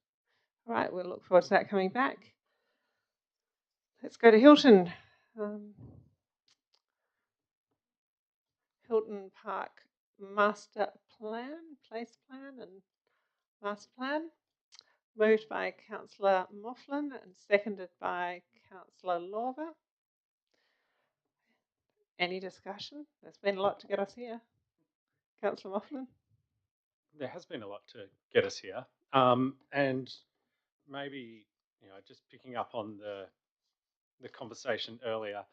All right, we'll look forward to that coming back. Let's go to Hilton. Hilton Park Master Plan, Place Plan and Master Plan. Moved by Councillor Moughlin and seconded by Councillor Lorber. Any discussion? There's been a lot to get us here. Councillor Moughlin? There has been a lot to get us here. And maybe, just picking up on the conversation earlier,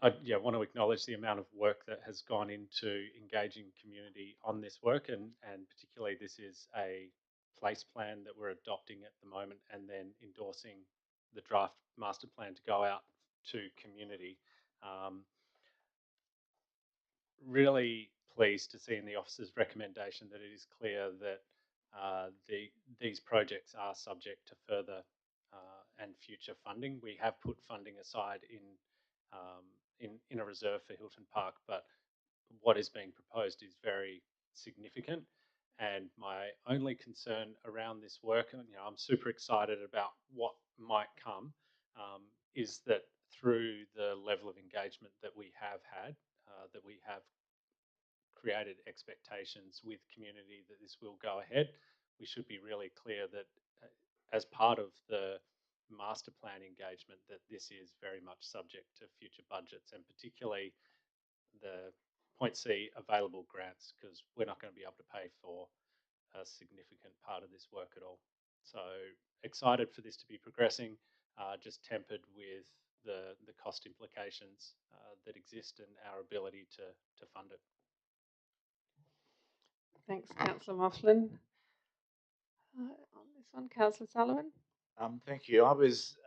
I want to acknowledge the amount of work that has gone into engaging community on this work, and particularly this is a place plan that we're adopting at the moment and then endorsing the draft master plan to go out to community. Really pleased to see in the officer's recommendation that it is clear that these projects are subject to further and future funding. We have put funding aside in a reserve for Hilton Park, but what is being proposed is very significant. And my only concern around this work, and I'm super excited about what might come, is that through the level of engagement that we have had, that we have created expectations with community that this will go ahead. We should be really clear that as part of the master plan engagement, that this is very much subject to future budgets, and particularly the point C, available grants, because we're not going to be able to pay for a significant part of this work at all. So excited for this to be progressing, just tempered with the cost implications that exist and our ability to fund it. Thanks, Councillor Moughlin. On this one, Councillor Sullivan. Thank you. I was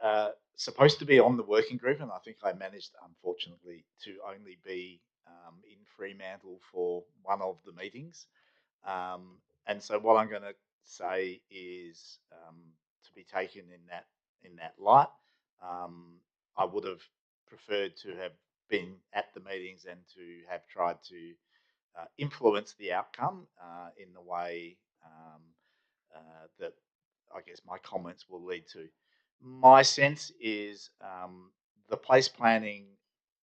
supposed to be on the working group, and I think I managed, unfortunately, to only be in Fremantle for one of the meetings. And so what I'm going to say is to be taken in that light. I would have preferred to have been at the meetings and to have tried to influence the outcome in the way that I guess my comments will lead to. My sense is the place planning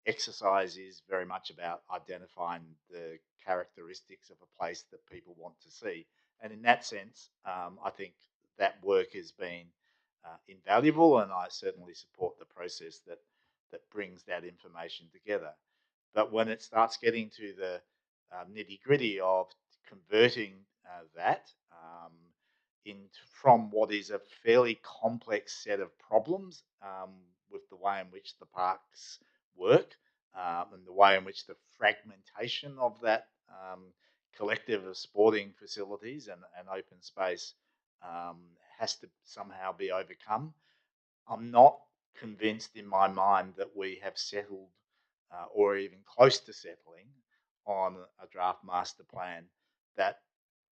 exercise is very much about identifying the characteristics of a place that people want to see. And in that sense, I think that work has been invaluable, and I certainly support the process that brings that information together. But when it starts getting to the nitty gritty of converting that from what is a fairly complex set of problems with the way in which the parks work and the way in which the fragmentation of that collective of sporting facilities and open space has to somehow be overcome. I'm not convinced in my mind that we have settled or even close to settling on a draft master plan that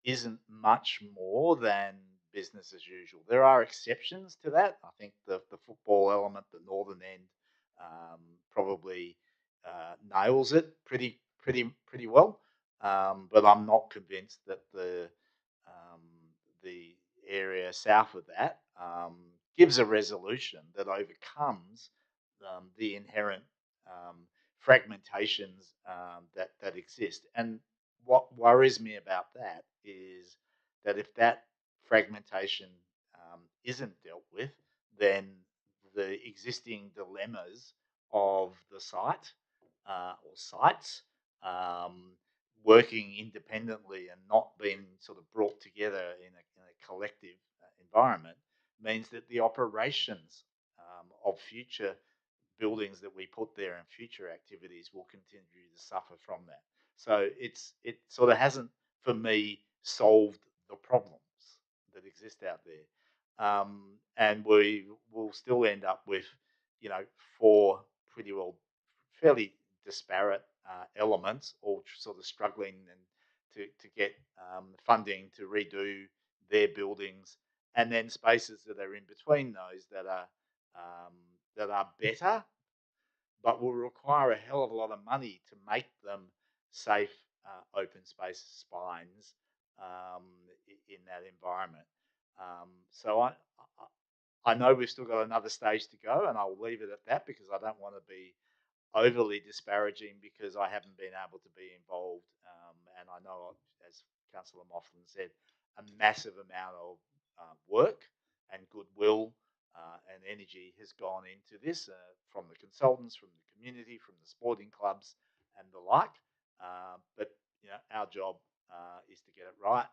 isn't much more than business as usual. There are exceptions to that. I think the football element, the northern end, probably nails it pretty well. But I'm not convinced that the area south of that gives a resolution that overcomes the inherent fragmentations that exist. And what worries me about that is that if that fragmentation isn't dealt with, then the existing dilemmas of the site or sites working independently and not being sort of brought together in a collective environment means that the operations of future buildings that we put there and future activities will continue to suffer from that. So it sort of hasn't, for me, solved the problems that exist out there. And we will still end up with, 4 pretty well fairly disparate elements, all sort of struggling and to get funding to redo their buildings, and then spaces that are in between those that are better, but will require a hell of a lot of money to make them safe open space spines in that environment. So I know we've still got another stage to go, and I'll leave it at that because I don't want to be overly disparaging because I haven't been able to be involved. And I know, as Councillor Moughlin said, a massive amount of work and goodwill and energy has gone into this from the consultants, from the community, from the sporting clubs and the like. But our job is to get it right,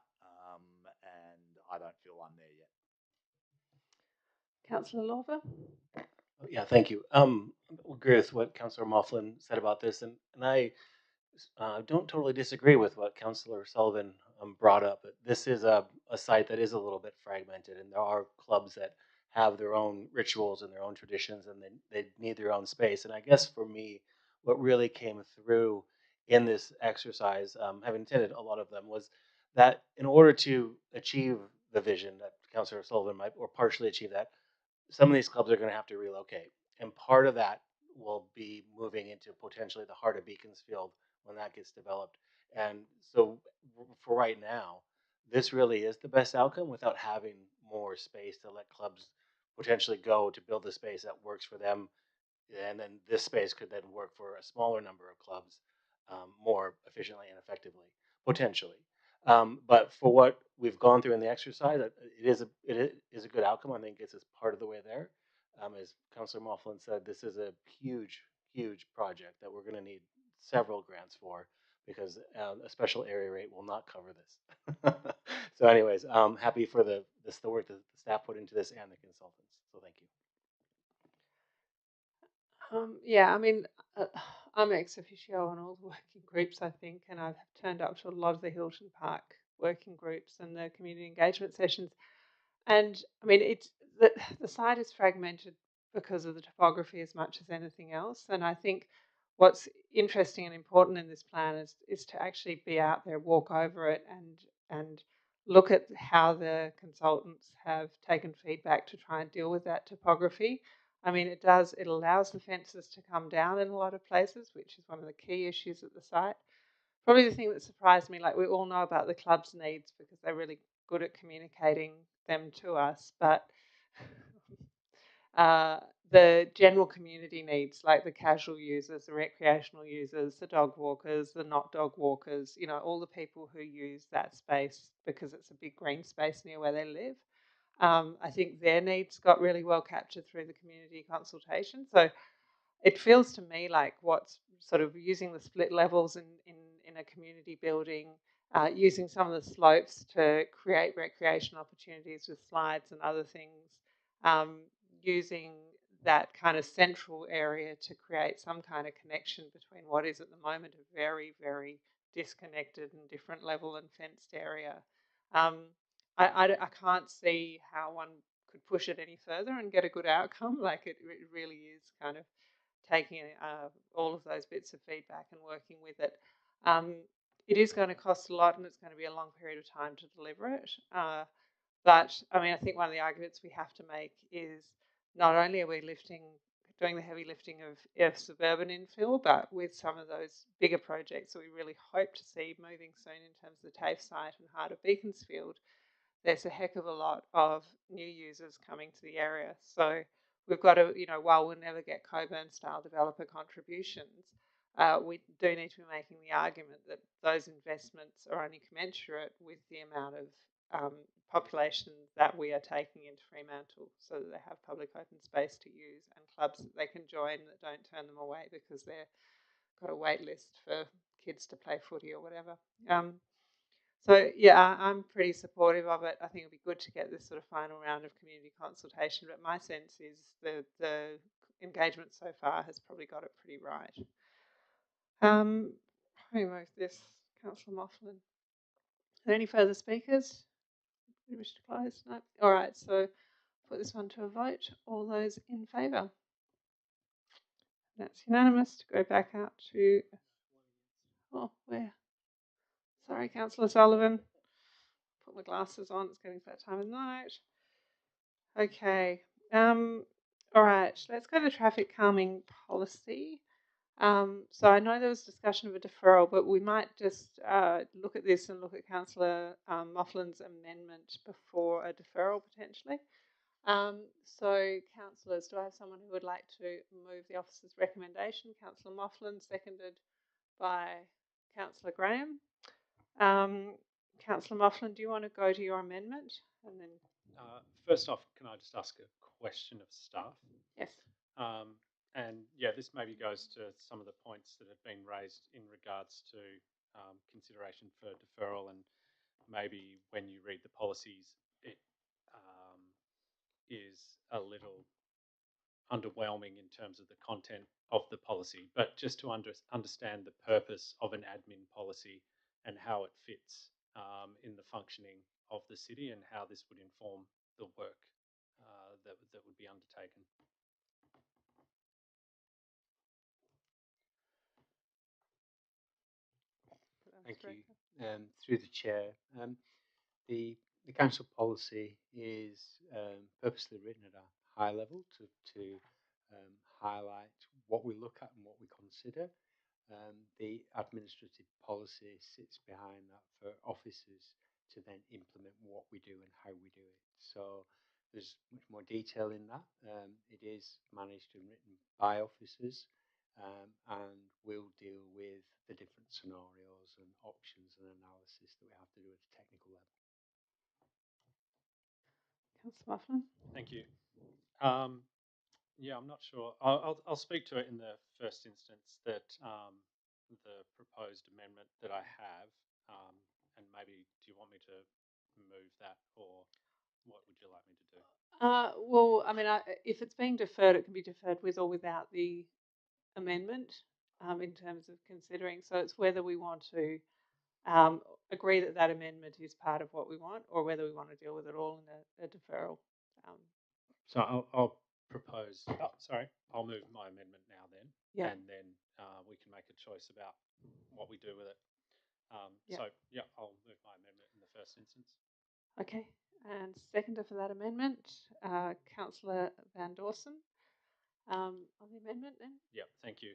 and I don't feel I'm there yet. Councillor Lawver. Yeah, thank you. I agree with what Councillor Moughlin said about this, and I don't totally disagree with what Councillor Sullivan brought up. But this is a site that is a little bit fragmented, and there are clubs that have their own rituals and their own traditions, and they need their own space. And I guess for me, what really came through in this exercise, having attended a lot of them, was that in order to achieve the vision that Councillor Sullivan might, or partially achieve that, some of these clubs are going to have to relocate. And part of that will be moving into potentially the heart of Beaconsfield when that gets developed. And so for right now, this really is the best outcome without having more space to let clubs potentially go to build a space that works for them. And then this space could then work for a smaller number of clubs. more efficiently and effectively, potentially. But for what we've gone through in the exercise, it is a good outcome. I think it's part of the way there. As Councillor Moughlin said, this is a huge project that we're going to need several grants for because a special area rate will not cover this. So anyways, I'm happy for the work that the staff put into this and the consultants. So thank you. Yeah, I mean, I'm ex officio on all the working groups, I think, and I've turned up to a lot of the Hilton Park working groups and the community engagement sessions. And I mean, the site is fragmented because of the topography as much as anything else. And I think what's interesting and important in this plan is to actually be out there, walk over it, and look at how the consultants have taken feedback to try and deal with that topography. I mean, it allows the fences to come down in a lot of places, which is one of the key issues at the site. Probably the thing that surprised me, like we all know about the club's needs because they're really good at communicating them to us, but the general community needs, like the casual users, the recreational users, the dog walkers, the not dog walkers, you know, all the people who use that space because it's a big green space near where they live. I think their needs got really well captured through the community consultation. So it feels to me like what's sort of using the split levels in a community building, using some of the slopes to create recreation opportunities with slides and other things, using that kind of central area to create some kind of connection between what is at the moment a very, very disconnected and different level and fenced area. I can't see how one could push it any further and get a good outcome. Like it really is kind of taking all of those bits of feedback and working with it. It is going to cost a lot and it's going to be a long period of time to deliver it. But I mean, I think one of the arguments we have to make is not only are we doing the heavy lifting of suburban infill, but with some of those bigger projects that we really hope to see moving soon in terms of the TAFE site and Heart of Beaconsfield, there's a heck of a lot of new users coming to the area. So we've got to, you know, while we'll never get Coburn-style developer contributions, we do need to be making the argument that those investments are only commensurate with the amount of population that we are taking into Fremantle so that they have public open space to use and clubs that they can join that don't turn them away because they've got a wait list for kids to play footy or whatever. So yeah, I'm pretty supportive of it. I think it'd be good to get this sort of final round of community consultation, but my sense is the engagement so far has probably got it pretty right. Who moved this? Councillor Moughlin. Are there any further speakers? Do you wish to close? No? All right, so put this one to a vote. All those in favour? That's unanimous. To go back out to... Oh, where? Sorry, Councillor Sullivan. Put my glasses on. It's getting to that time of night. Okay. All right. Let's go to traffic calming policy. So I know there was discussion of a deferral, but we might just look at this and look at Councillor Moughlin's amendment before a deferral potentially. So, councillors, do I have someone who would like to move the officer's recommendation? Councillor Moughlin, seconded by Councillor Graham. Councillor Moughlin, do you want to go to your amendment? And then, first off, can I just ask a question of staff? Yes. And yeah, this maybe goes to some of the points that have been raised in regards to consideration for deferral, and maybe when you read the policies, it is a little underwhelming in terms of the content of the policy. But just to understand the purpose of an admin policy and how it fits in the functioning of the city and how this would inform the work that would be undertaken. Thank you. Through the chair, the council policy is purposely written at a high level to highlight what we look at and what we consider. The administrative policy sits behind that for officers to then implement what we do and how we do it. So there's much more detail in that. It is managed and written by officers. and we'll deal with the different scenarios and options and analysis that we have to do at a technical level. Councillor Mufflin. Thank you. Yeah, I'm not sure. I'll speak to it in the first instance that the proposed amendment that I have, and maybe do you want me to move that, or what would you like me to do? Well, I mean, if it's being deferred, it can be deferred with or without the amendment in terms of considering. So it's whether we want to agree that that amendment is part of what we want, or whether we want to deal with it all in a deferral. So I'll propose. Oh, sorry, I'll move my amendment now then, yeah. and then we can make a choice about what we do with it. Yeah. So yeah, I'll move my amendment in the first instance. Okay, and seconder for that amendment, Councillor Van Dawson. On the amendment then? Yeah, thank you.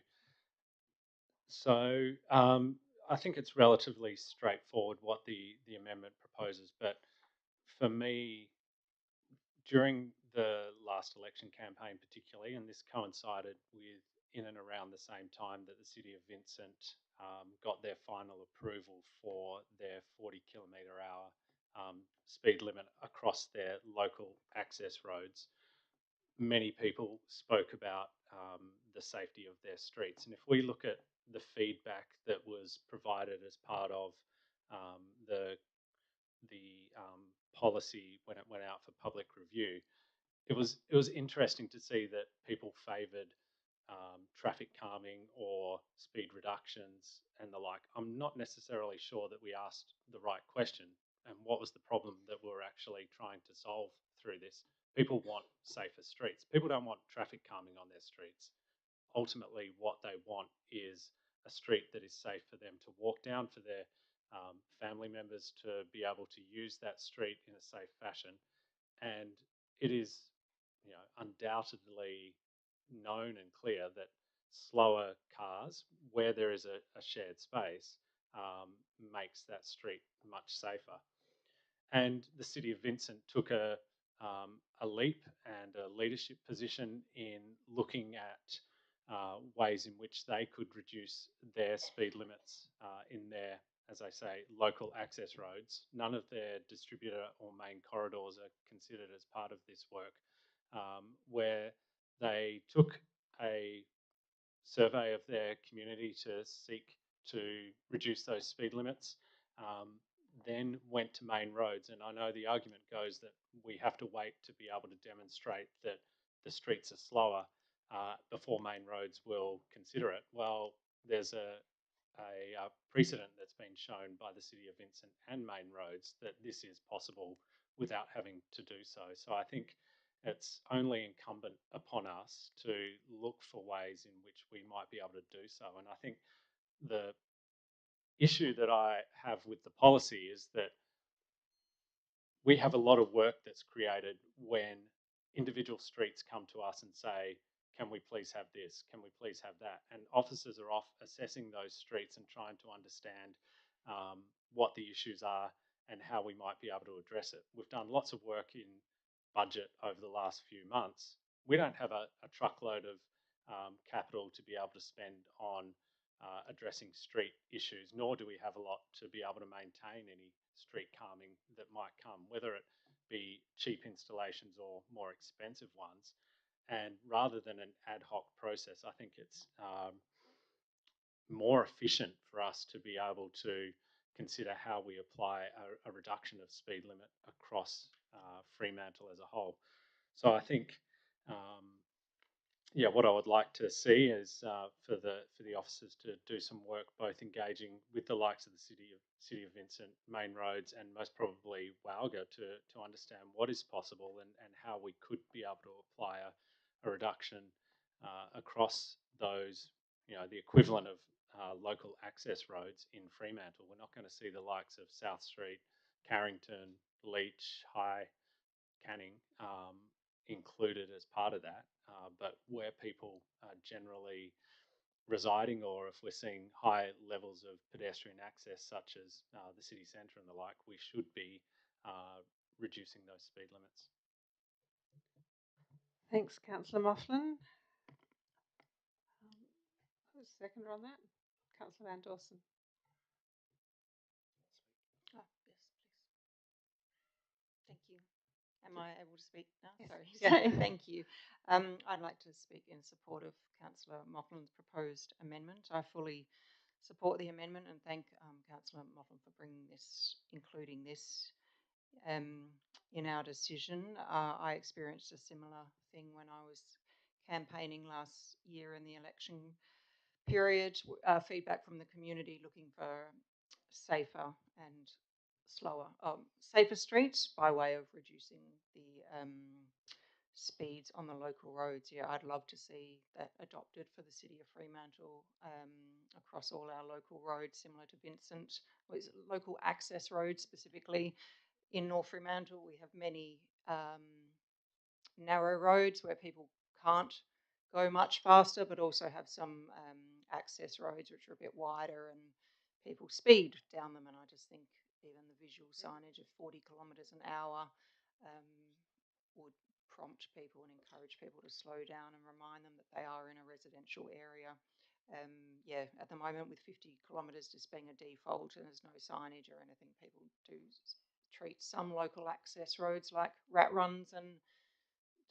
So I think it's relatively straightforward what the amendment proposes, but for me, during the last election campaign particularly, and this coincided with in and around the same time that the City of Vincent got their final approval for their 40-kilometre-hour speed limit across their local access roads, many people spoke about the safety of their streets. And if we look at the feedback that was provided as part of the policy when it went out for public review, it was interesting to see that people favoured traffic calming or speed reductions and the like. I'm not necessarily sure that we asked the right question and what was the problem that we're actually trying to solve through this. People want safer streets. People don't want traffic calming on their streets. Ultimately, what they want is a street that is safe for them to walk down, for their family members to be able to use that street in a safe fashion. And it is, undoubtedly known and clear that slower cars, where there is a shared space, makes that street much safer. And the City of Vincent took a leap and a leadership position in looking at ways in which they could reduce their speed limits in their, as I say, local access roads. None of their distributor or main corridors are considered as part of this work, where they took a survey of their community to seek to reduce those speed limits, then went to main roads. And I know the argument goes that we have to wait to be able to demonstrate that the streets are slower before main roads will consider it. Well, there's a precedent that's been shown by the City of Vincent and main roads that this is possible without having to do so. So I think it's only incumbent upon us to look for ways in which we might be able to do so. And I think the issue that I have with the policy is that we have a lot of work that's created when individual streets come to us and say, can we please have this? Can we please have that? And officers are off assessing those streets and trying to understand what the issues are and how we might be able to address it. We've done lots of work in budget over the last few months. We don't have a truckload of capital to be able to spend on addressing street issues, nor do we have a lot to be able to maintain any street calming that might come, whether it be cheap installations or more expensive ones. And rather than an ad hoc process, I think it's more efficient for us to be able to consider how we apply a reduction of speed limit across Fremantle as a whole. So I think, what I would like to see is for the officers to do some work, both engaging with the likes of the City of Vincent, main roads, and most probably Wowga to understand what is possible and how we could be able to apply a reduction across those, the equivalent of local access roads in Fremantle. We're not going to see the likes of South Street, Carrington, Leach, High, Canning included as part of that. But where people are generally residing, or if we're seeing high levels of pedestrian access, such as the city centre and the like, we should be reducing those speed limits. Thanks, Councillor Moughlin. a seconder on that? Councillor Van Dawson. Oh, yes, please. Thank you. Am I able to speak now? Yes. Sorry. Yeah. So, thank you. I'd like to speak in support of Councillor Moughlin's proposed amendment. I fully support the amendment and thank Councillor Moughlin for bringing this, including this in our decision. I experienced a similar thing when I was campaigning last year in the election period. Feedback from the community looking for safer and safer streets by way of reducing the speeds on the local roads. Yeah, I'd love to see that adopted for the city of Fremantle across all our local roads, similar to Vincent, local access roads specifically. In North Fremantle, we have many narrow roads where people can't go much faster, but also have some access roads which are a bit wider and people speed down them. And I just think even the visual signage of 40 kilometres an hour would prompt people and encourage people to slow down and remind them that they are in a residential area. Yeah, at the moment with 50 kilometres just being a default and there's no signage or anything, people do treat some local access roads like rat runs and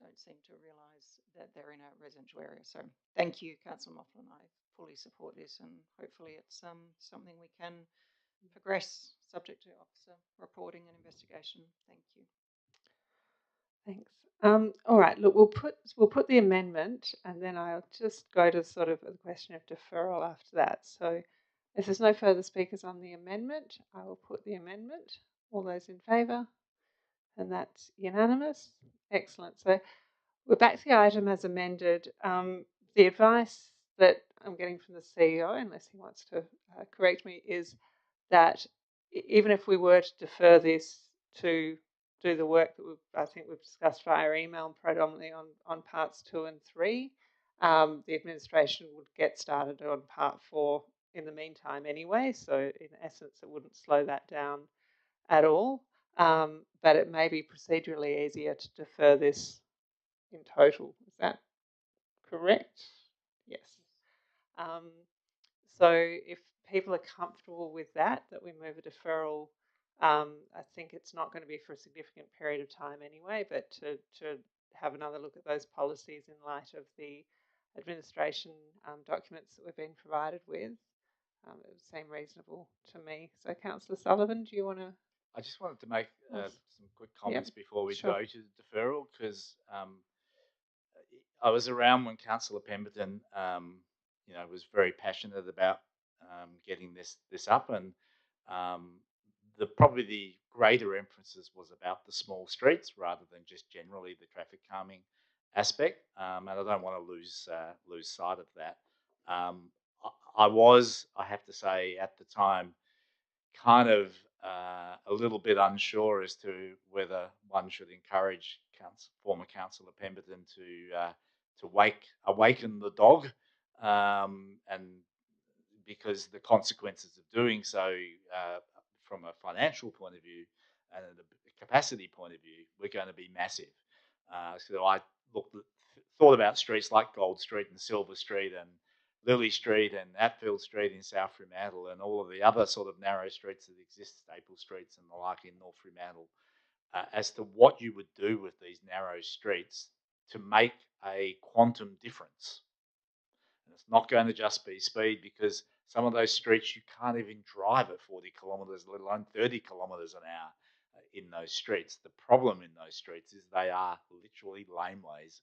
don't seem to realise that they're in a residential area. So thank you, Councillor Moughlin. I fully support this and hopefully it's something we can progress subject to officer reporting and investigation. Thank you. Thanks. All right. Look, we'll put the amendment, and then I'll just go to sort of the question of deferral after that. So, if there's no further speakers on the amendment, I will put the amendment. All those in favour, and that's unanimous. Excellent. So, we're back to the item as amended. The advice that I'm getting from the CEO, unless he wants to correct me, is that even if we were to defer this to do the work that I think we've discussed via email, predominantly on parts 2 and 3, the administration would get started on part 4 in the meantime anyway. So in essence, it wouldn't slow that down at all. But it may be procedurally easier to defer this in total. Is that correct? Yes. So if people are comfortable with that we move a deferral, I think it's not going to be for a significant period of time anyway, but to have another look at those policies in light of the administration documents that we've been provided with, it would seem reasonable to me. So Councillor Sullivan, do you want to? I just wanted to make some quick comments before we sure. go to the deferral, because I was around when Councillor Pemberton, was very passionate about getting this up, and probably the greater emphasis was about the small streets rather than just generally the traffic calming aspect, and I don't want to lose sight of that. I have to say, at the time, kind of a little bit unsure as to whether one should encourage former Councillor Pemberton to awaken the dog, and because the consequences of doing so, from a financial point of view and a capacity point of view, were going to be massive. So I thought about streets like Gold Street and Silver Street and Lily Street and Atfield Street in South Fremantle and all of the other sort of narrow streets that exist, Staple Streets and the like in North Fremantle, as to what you would do with these narrow streets to make a quantum difference. And it's not going to just be speed, because some of those streets you can't even drive at 40 kilometres, let alone 30 kilometres an hour in those streets. The problem in those streets is they are literally laneways.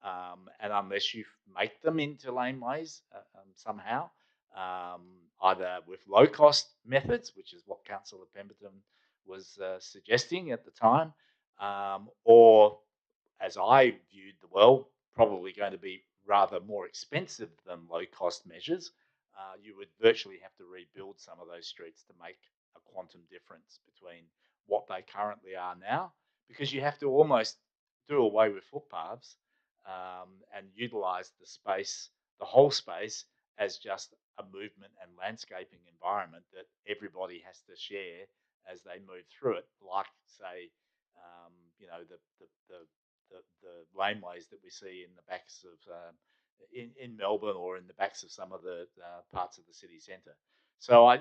And unless you make them into laneways somehow, either with low-cost methods, which is what Councillor Pemberton was suggesting at the time, or, as I viewed the world, probably going to be rather more expensive than low-cost measures, you would virtually have to rebuild some of those streets to make a quantum difference between what they currently are now, because you have to almost do away with footpaths and utilise the space, the whole space, as just a movement and landscaping environment that everybody has to share as they move through it, like, say, the laneways that we see in the backs of in Melbourne or in the backs of some of the parts of the city centre. So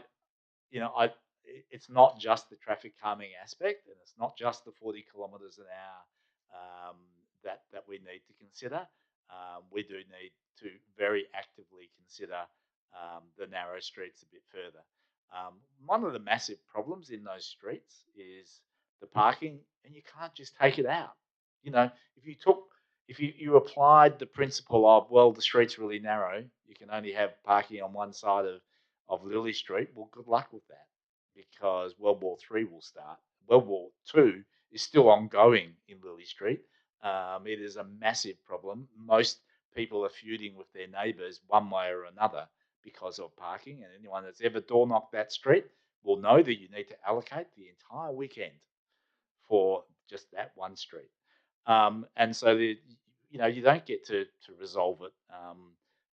it's not just the traffic calming aspect, and it's not just the 40 kilometres an hour that we need to consider. We do need to very actively consider the narrow streets a bit further. One of the massive problems in those streets is the parking, and you can't just take it out. If you applied the principle of, well, the street's really narrow, you can only have parking on one side of Lilly Street, well, good luck with that, because World War III will start. World War II is still ongoing in Lilly Street. It is a massive problem. Most people are feuding with their neighbours one way or another because of parking, and anyone that's ever door knocked that street will know that you need to allocate the entire weekend for just that one street. And so you don't get to resolve it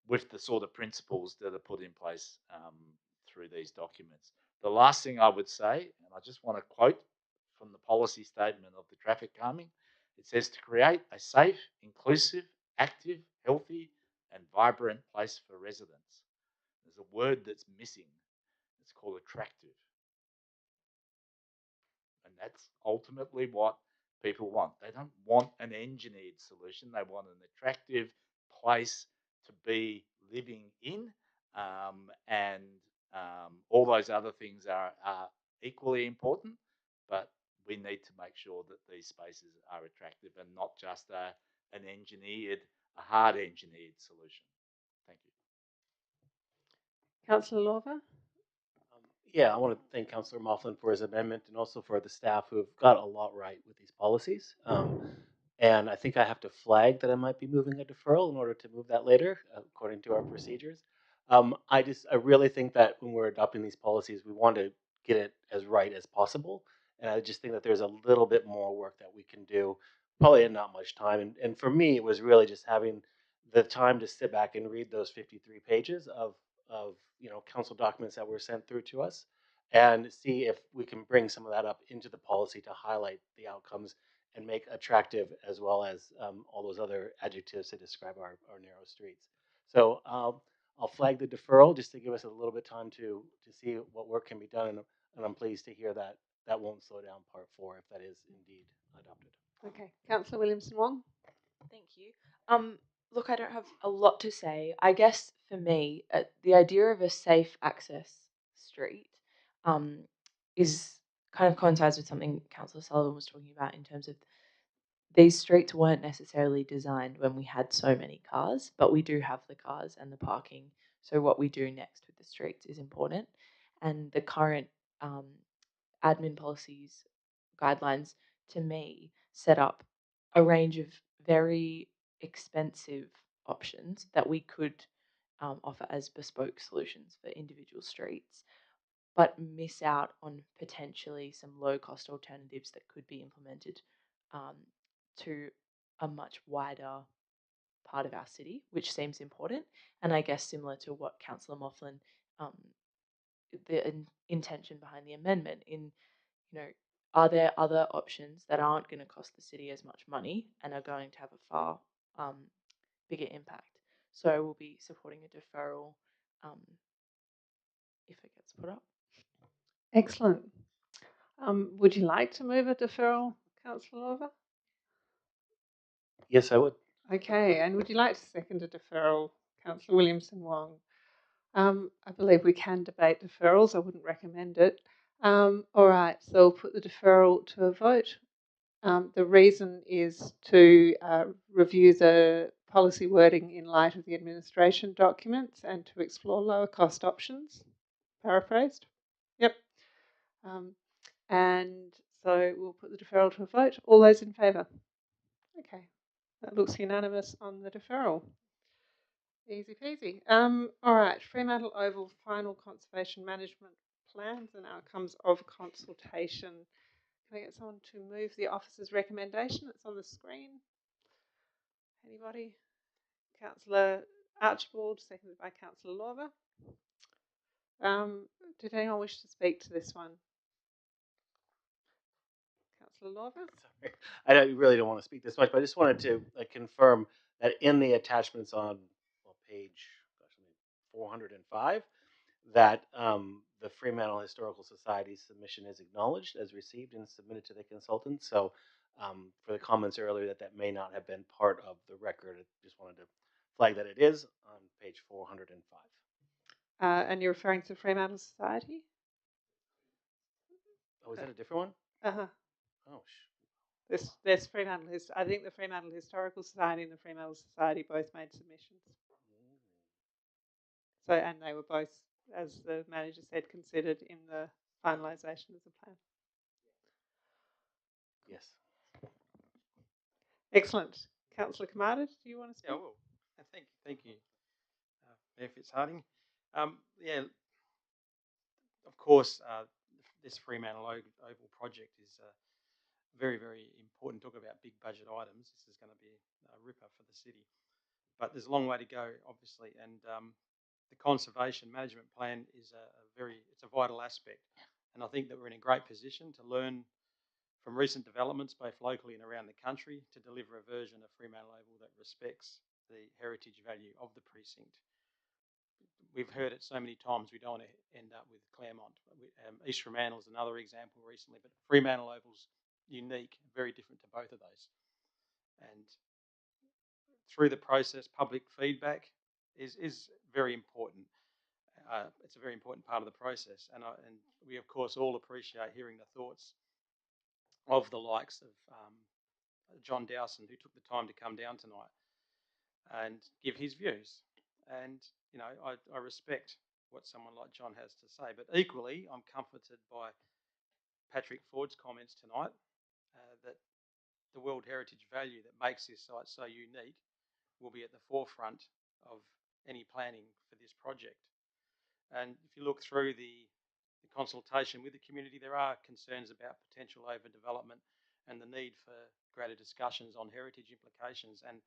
with the sort of principles that are put in place through these documents. The last thing I would say, and I just want to quote from the policy statement of the traffic calming, it says to create a safe, inclusive, active, healthy, and vibrant place for residents. There's a word that's missing. It's called attractive. And that's ultimately what people want. They don't want an engineered solution. They want an attractive place to be living in, and all those other things are equally important, but we need to make sure that these spaces are attractive and not just a hard engineered solution. Thank you. Councillor Lorver? Yeah, I want to thank Councillor Moughlin for his amendment and also for the staff who have got a lot right with these policies. And I think I have to flag that I might be moving a deferral in order to move that later, according to our procedures. I really think that when we're adopting these policies, we want to get it as right as possible. And I just think that there's a little bit more work that we can do, probably in not much time. And for me, it was really just having the time to sit back and read those 53 pages of council documents that were sent through to us, and see if we can bring some of that up into the policy to highlight the outcomes and make attractive, as well as all those other adjectives to describe our narrow streets. So I'll flag the deferral just to give us a little bit of time to see what work can be done, and I'm pleased to hear that that won't slow down part 4 if that is indeed adopted. Okay, Councillor Williamson Wong. Thank you. Look, I don't have a lot to say. I guess for me, the idea of a safe access street is kind of coincides with something Councillor Sullivan was talking about in terms of these streets weren't necessarily designed when we had so many cars, but we do have the cars and the parking. So what we do next with the streets is important. And the current admin policies guidelines, to me, set up a range of very expensive options that we could offer as bespoke solutions for individual streets, but miss out on potentially some low-cost alternatives that could be implemented to a much wider part of our city, which seems important. And I guess similar to what Councillor Moughlin, the intention behind the amendment in, are there other options that aren't going to cost the city as much money and are going to have a far bigger impact? So we'll be supporting a deferral if it gets put up. Excellent. Would you like to move a deferral, Councillor Lorver? Yes, I would. Okay, and would you like to second a deferral, Councillor Williamson Wong? I believe we can debate deferrals. I wouldn't recommend it. All right, so we'll put the deferral to a vote. The reason is to review the policy wording in light of the administration documents and to explore lower cost options. Paraphrased? Yep. And so we'll put the deferral to a vote. All those in favour? Okay, that looks unanimous on the deferral. Easy peasy. All right, Fremantle Oval final conservation management plans and outcomes of consultation. Can I get someone to move the officer's recommendation? It's on the screen. Anybody? Councillor Archibald, seconded by Councillor Lorver. Did anyone wish to speak to this one? Councillor Lorver? Sorry, I really don't want to speak this much, but I just wanted to confirm that in the attachments on page 405 that the Fremantle Historical Society's submission is acknowledged as received and submitted to the consultant. So for the comments earlier that may not have been part of the record, I just wanted to flag that it is on page 405. And you're referring to Fremantle Society? Oh, is that a different one? Uh-huh. Oh, There's Fremantle. I think the Fremantle Historical Society and the Fremantle Society both made submissions. So, and they were both, as the manager said, considered in the finalisation of the plan. Yes. Excellent. Councillor Kamada, do you want to speak? Yeah, well, thank you, Mayor Fitzharding. Yeah, of course, this Fremantle Oval project is very, very important. Talk about big budget items. This is going to be a ripper for the city. But there's a long way to go, obviously, and the conservation management plan is it's a vital aspect. And I think that we're in a great position to learn from recent developments, both locally and around the country, to deliver a version of Fremantle Oval that respects the heritage value of the precinct. We've heard it so many times, we don't want to end up with Claremont. East Fremantle is another example recently, but Fremantle Oval's unique, very different to both of those. And through the process, public feedback is very important. It's a very important part of the process. And we, of course, all appreciate hearing the thoughts of the likes of John Dowson, who took the time to come down tonight and give his views. And, you know, I respect what someone like John has to say, but equally, I'm comforted by Patrick Ford's comments tonight that the World Heritage value that makes this site so unique will be at the forefront of any planning for this project. And if you look through the consultation with the community, there are concerns about potential overdevelopment and the need for greater discussions on heritage implications. And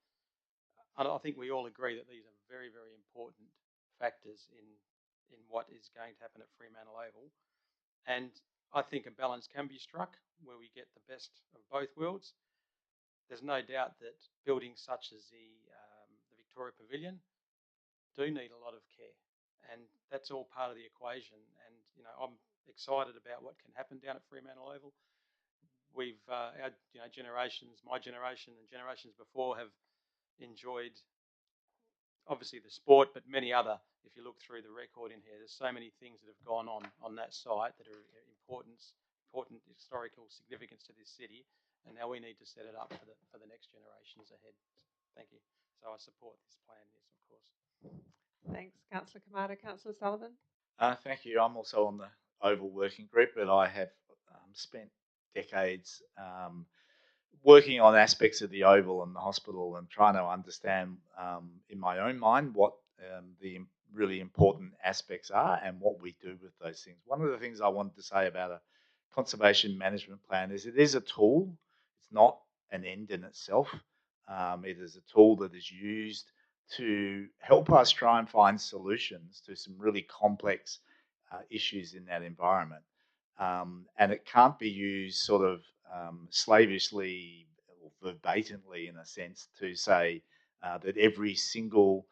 I think we all agree that these are very, very important factors in what is going to happen at Fremantle Oval. And I think a balance can be struck where we get the best of both worlds. There's no doubt that buildings such as the Victoria Pavilion do need a lot of care, and that's all part of the equation. And you know, I'm excited about what can happen down at Fremantle Oval. We've our generations, my generation and generations before, have enjoyed obviously the sport, but many other. If you look through the record in here, there's so many things that have gone on that site that are important historical significance to this city, and now we need to set it up for the next generations ahead. Thank you. So I support this plan, yes, of course. Thanks, Councillor Kamada. Councillor Sullivan? Thank you. I'm also on the Oval Working Group, but I have spent decades working on aspects of the Oval and the hospital and trying to understand in my own mind what the really important aspects are and what we do with those things. One of the things I wanted to say about a conservation management plan is it is a tool. It's not an end in itself. It is a tool that is used to help us try and find solutions to some really complex issues in that environment. And it can't be used sort of slavishly or verbatimly, in a sense, to say that every single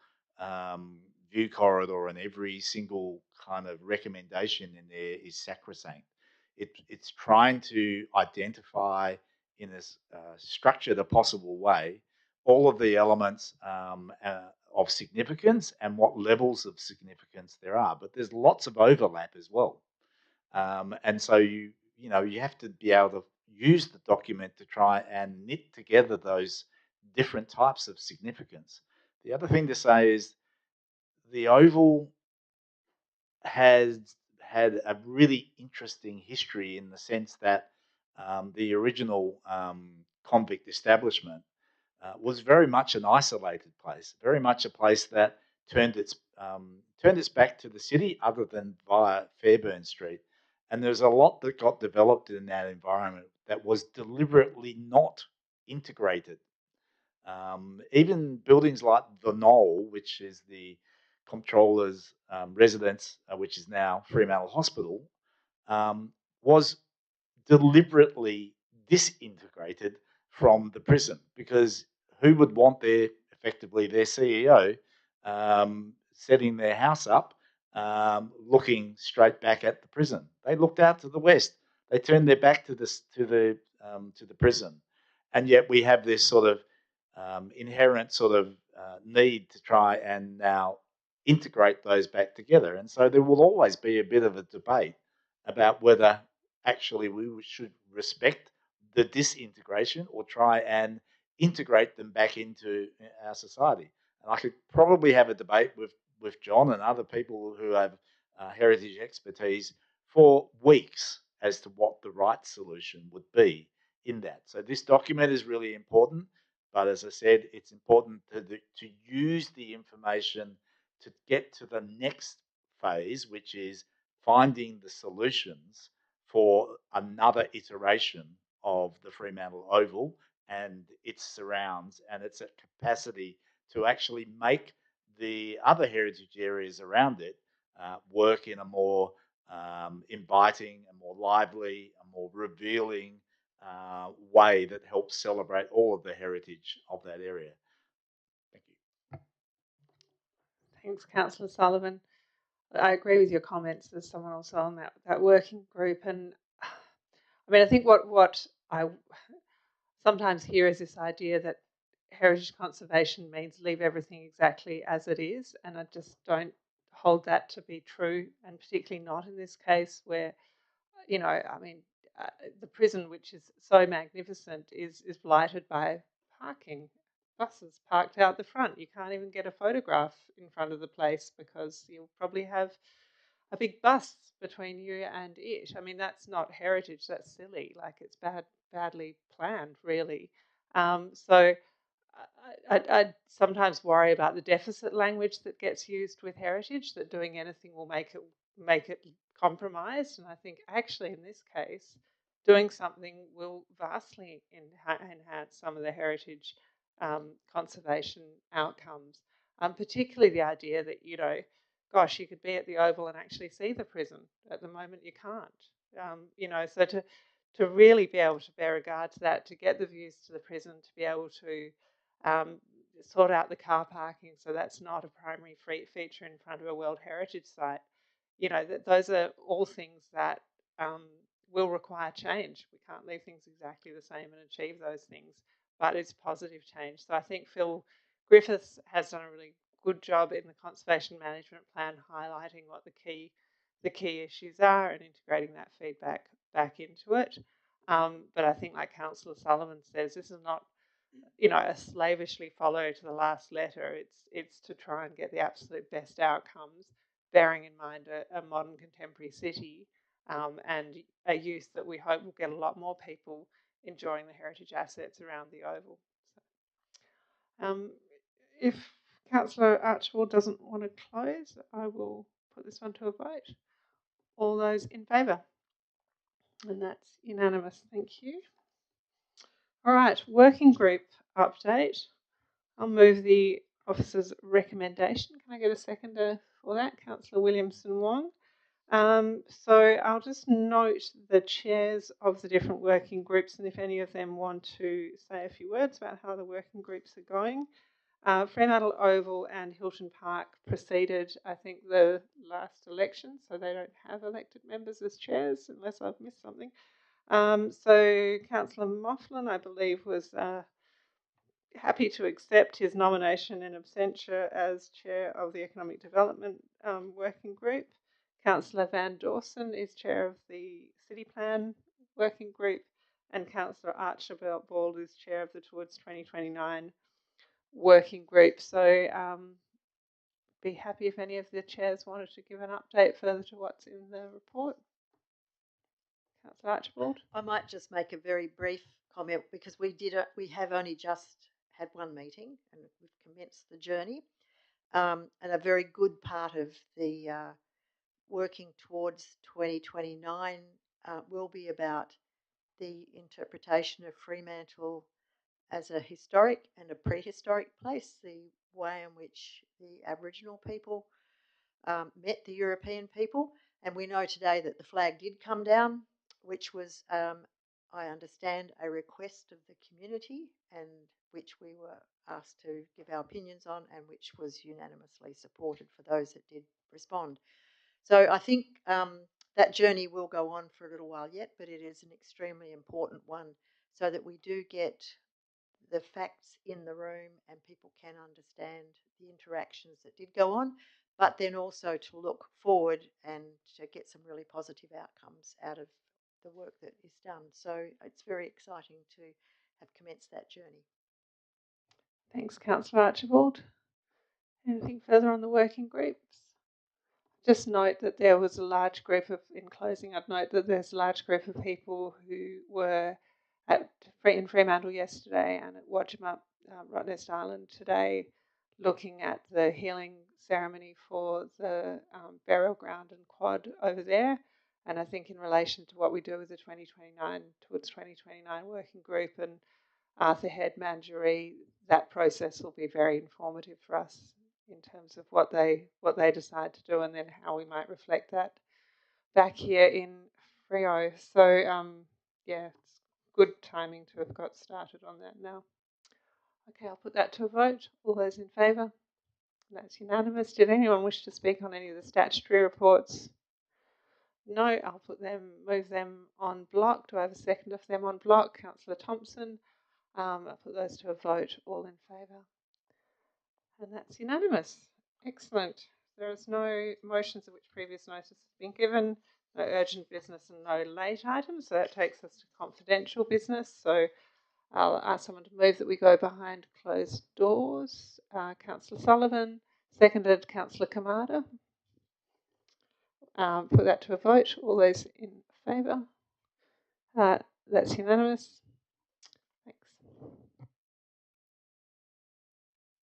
view corridor and every single kind of recommendation in there is sacrosanct. It's trying to identify in as structured a possible way all of the elements of significance and what levels of significance there are. But there's lots of overlap as well. And so you have to be able to use the document to try and knit together those different types of significance. The other thing to say is the Oval has had a really interesting history in the sense that the original convict establishment was very much an isolated place, very much a place that turned its back to the city other than via Fairburn Street. And there's a lot that got developed in that environment that was deliberately not integrated. Even buildings like the Knoll, which is the Comptroller's residence, which is now Fremantle Hospital, was deliberately disintegrated from the prison, because who would want effectively their CEO setting their house up, looking straight back at the prison. They looked out to the west. They turned their back to the prison, and yet we have this sort of inherent sort of need to try and now integrate those back together. And so there will always be a bit of a debate about whether actually we should respect the disintegration or try and integrate them back into our society. And I could probably have a debate with John and other people who have heritage expertise for weeks as to what the right solution would be in that. So this document is really important, but as I said, it's important to use the information to get to the next phase, which is finding the solutions for another iteration of the Fremantle Oval and its surrounds and its capacity to actually make the other heritage areas around it work in a more inviting, a more lively, a more revealing way that helps celebrate all of the heritage of that area. Thank you. Thanks, Councillor Sullivan. I agree with your comments. There's someone also on that working group, and I mean, I think what I sometimes hear is this idea that heritage conservation means leave everything exactly as it is, and I just don't hold that to be true, and particularly not in this case where, you know, I mean, the prison, which is so magnificent, is blighted by parking. Buses parked out the front. You can't even get a photograph in front of the place because you'll probably have a big bus between you and it. I mean, that's not heritage. That's silly. Like, it's badly planned, really. So I sometimes worry about the deficit language that gets used with heritage, that doing anything will make it compromised. And I think actually in this case, doing something will vastly enhance some of the heritage conservation outcomes. Particularly the idea that, you know, gosh, you could be at the Oval and actually see the prison. At the moment, you can't. You know, so to really be able to bear regard to that, to get the views to the prison, to be able to sort out the car parking so that's not a primary feature in front of a World Heritage Site. You know, those are all things that will require change. We can't leave things exactly the same and achieve those things, but it's positive change. So I think Phil Griffiths has done a really good job in the conservation management plan, highlighting what the key issues are and integrating that feedback back into it. But I think, like Councillor Sullivan says, this is not, you know, a slavishly follow to the last letter. It's to try and get the absolute best outcomes, bearing in mind a modern contemporary city and a use that we hope will get a lot more people enjoying the heritage assets around the Oval. So, if Councillor Archibald doesn't want to close, I will put this one to a vote. All those in favour? And that's unanimous. Thank you. All right, working group update. I'll move the officer's recommendation. Can I get a seconder for that? Councillor Williamson Wong. So I'll just note the chairs of the different working groups, and if any of them want to say a few words about how the working groups are going. Fremantle Oval and Hilton Park preceded, I think, the last election, so they don't have elected members as chairs, unless I've missed something. So Councillor Mofflin, I believe, was happy to accept his nomination in absentia as chair of the Economic Development Working Group. Councillor Van Dawson is chair of the City Plan Working Group, and Councillor Archibald is chair of the Towards 2029 Working Group. So be happy if any of the chairs wanted to give an update further to what's in the report. Councillor Archibald. I might just make a very brief comment because we have only just had one meeting and we've commenced the journey. And a very good part of the working towards 2029 will be about the interpretation of Fremantle as a historic and a prehistoric place, the way in which the Aboriginal people met the European people. And we know today that the flag did come down, which was, I understand, a request of the community, and which we were asked to give our opinions on, and which was unanimously supported for those that did respond. So I think that journey will go on for a little while yet, but it is an extremely important one so that we do get the facts in the room and people can understand the interactions that did go on, but then also to look forward and to get some really positive outcomes out of the work that is done. So it's very exciting to have commenced that journey. Thanks, Councillor Archibald. Anything further on the working groups? Just note that there was a large group of, in closing, I'd note that there's a large group of people who were in Fremantle yesterday and at Wodgema, Rottnest Island today, looking at the healing ceremony for the burial ground and quad over there. And I think in relation to what we do with the 2029 working group and Arthur Head Manjari, that process will be very informative for us in terms of what they decide to do, and then how we might reflect that back here in Freo. So yeah, it's good timing to have got started on that now. Okay, I'll put that to a vote. All those in favour? That's unanimous. Did anyone wish to speak on any of the statutory reports? No, I'll move them on block. Do I have a seconder for them on block? Councillor Thompson. I'll put those to a vote. All in favour? And that's unanimous. Excellent. There is no motions of which previous notice has been given, no urgent business and no late items. So that takes us to confidential business. So I'll ask someone to move that we go behind closed doors. Councillor Sullivan, seconded Councillor Kamada. Put that to a vote. All those in favour? That's unanimous.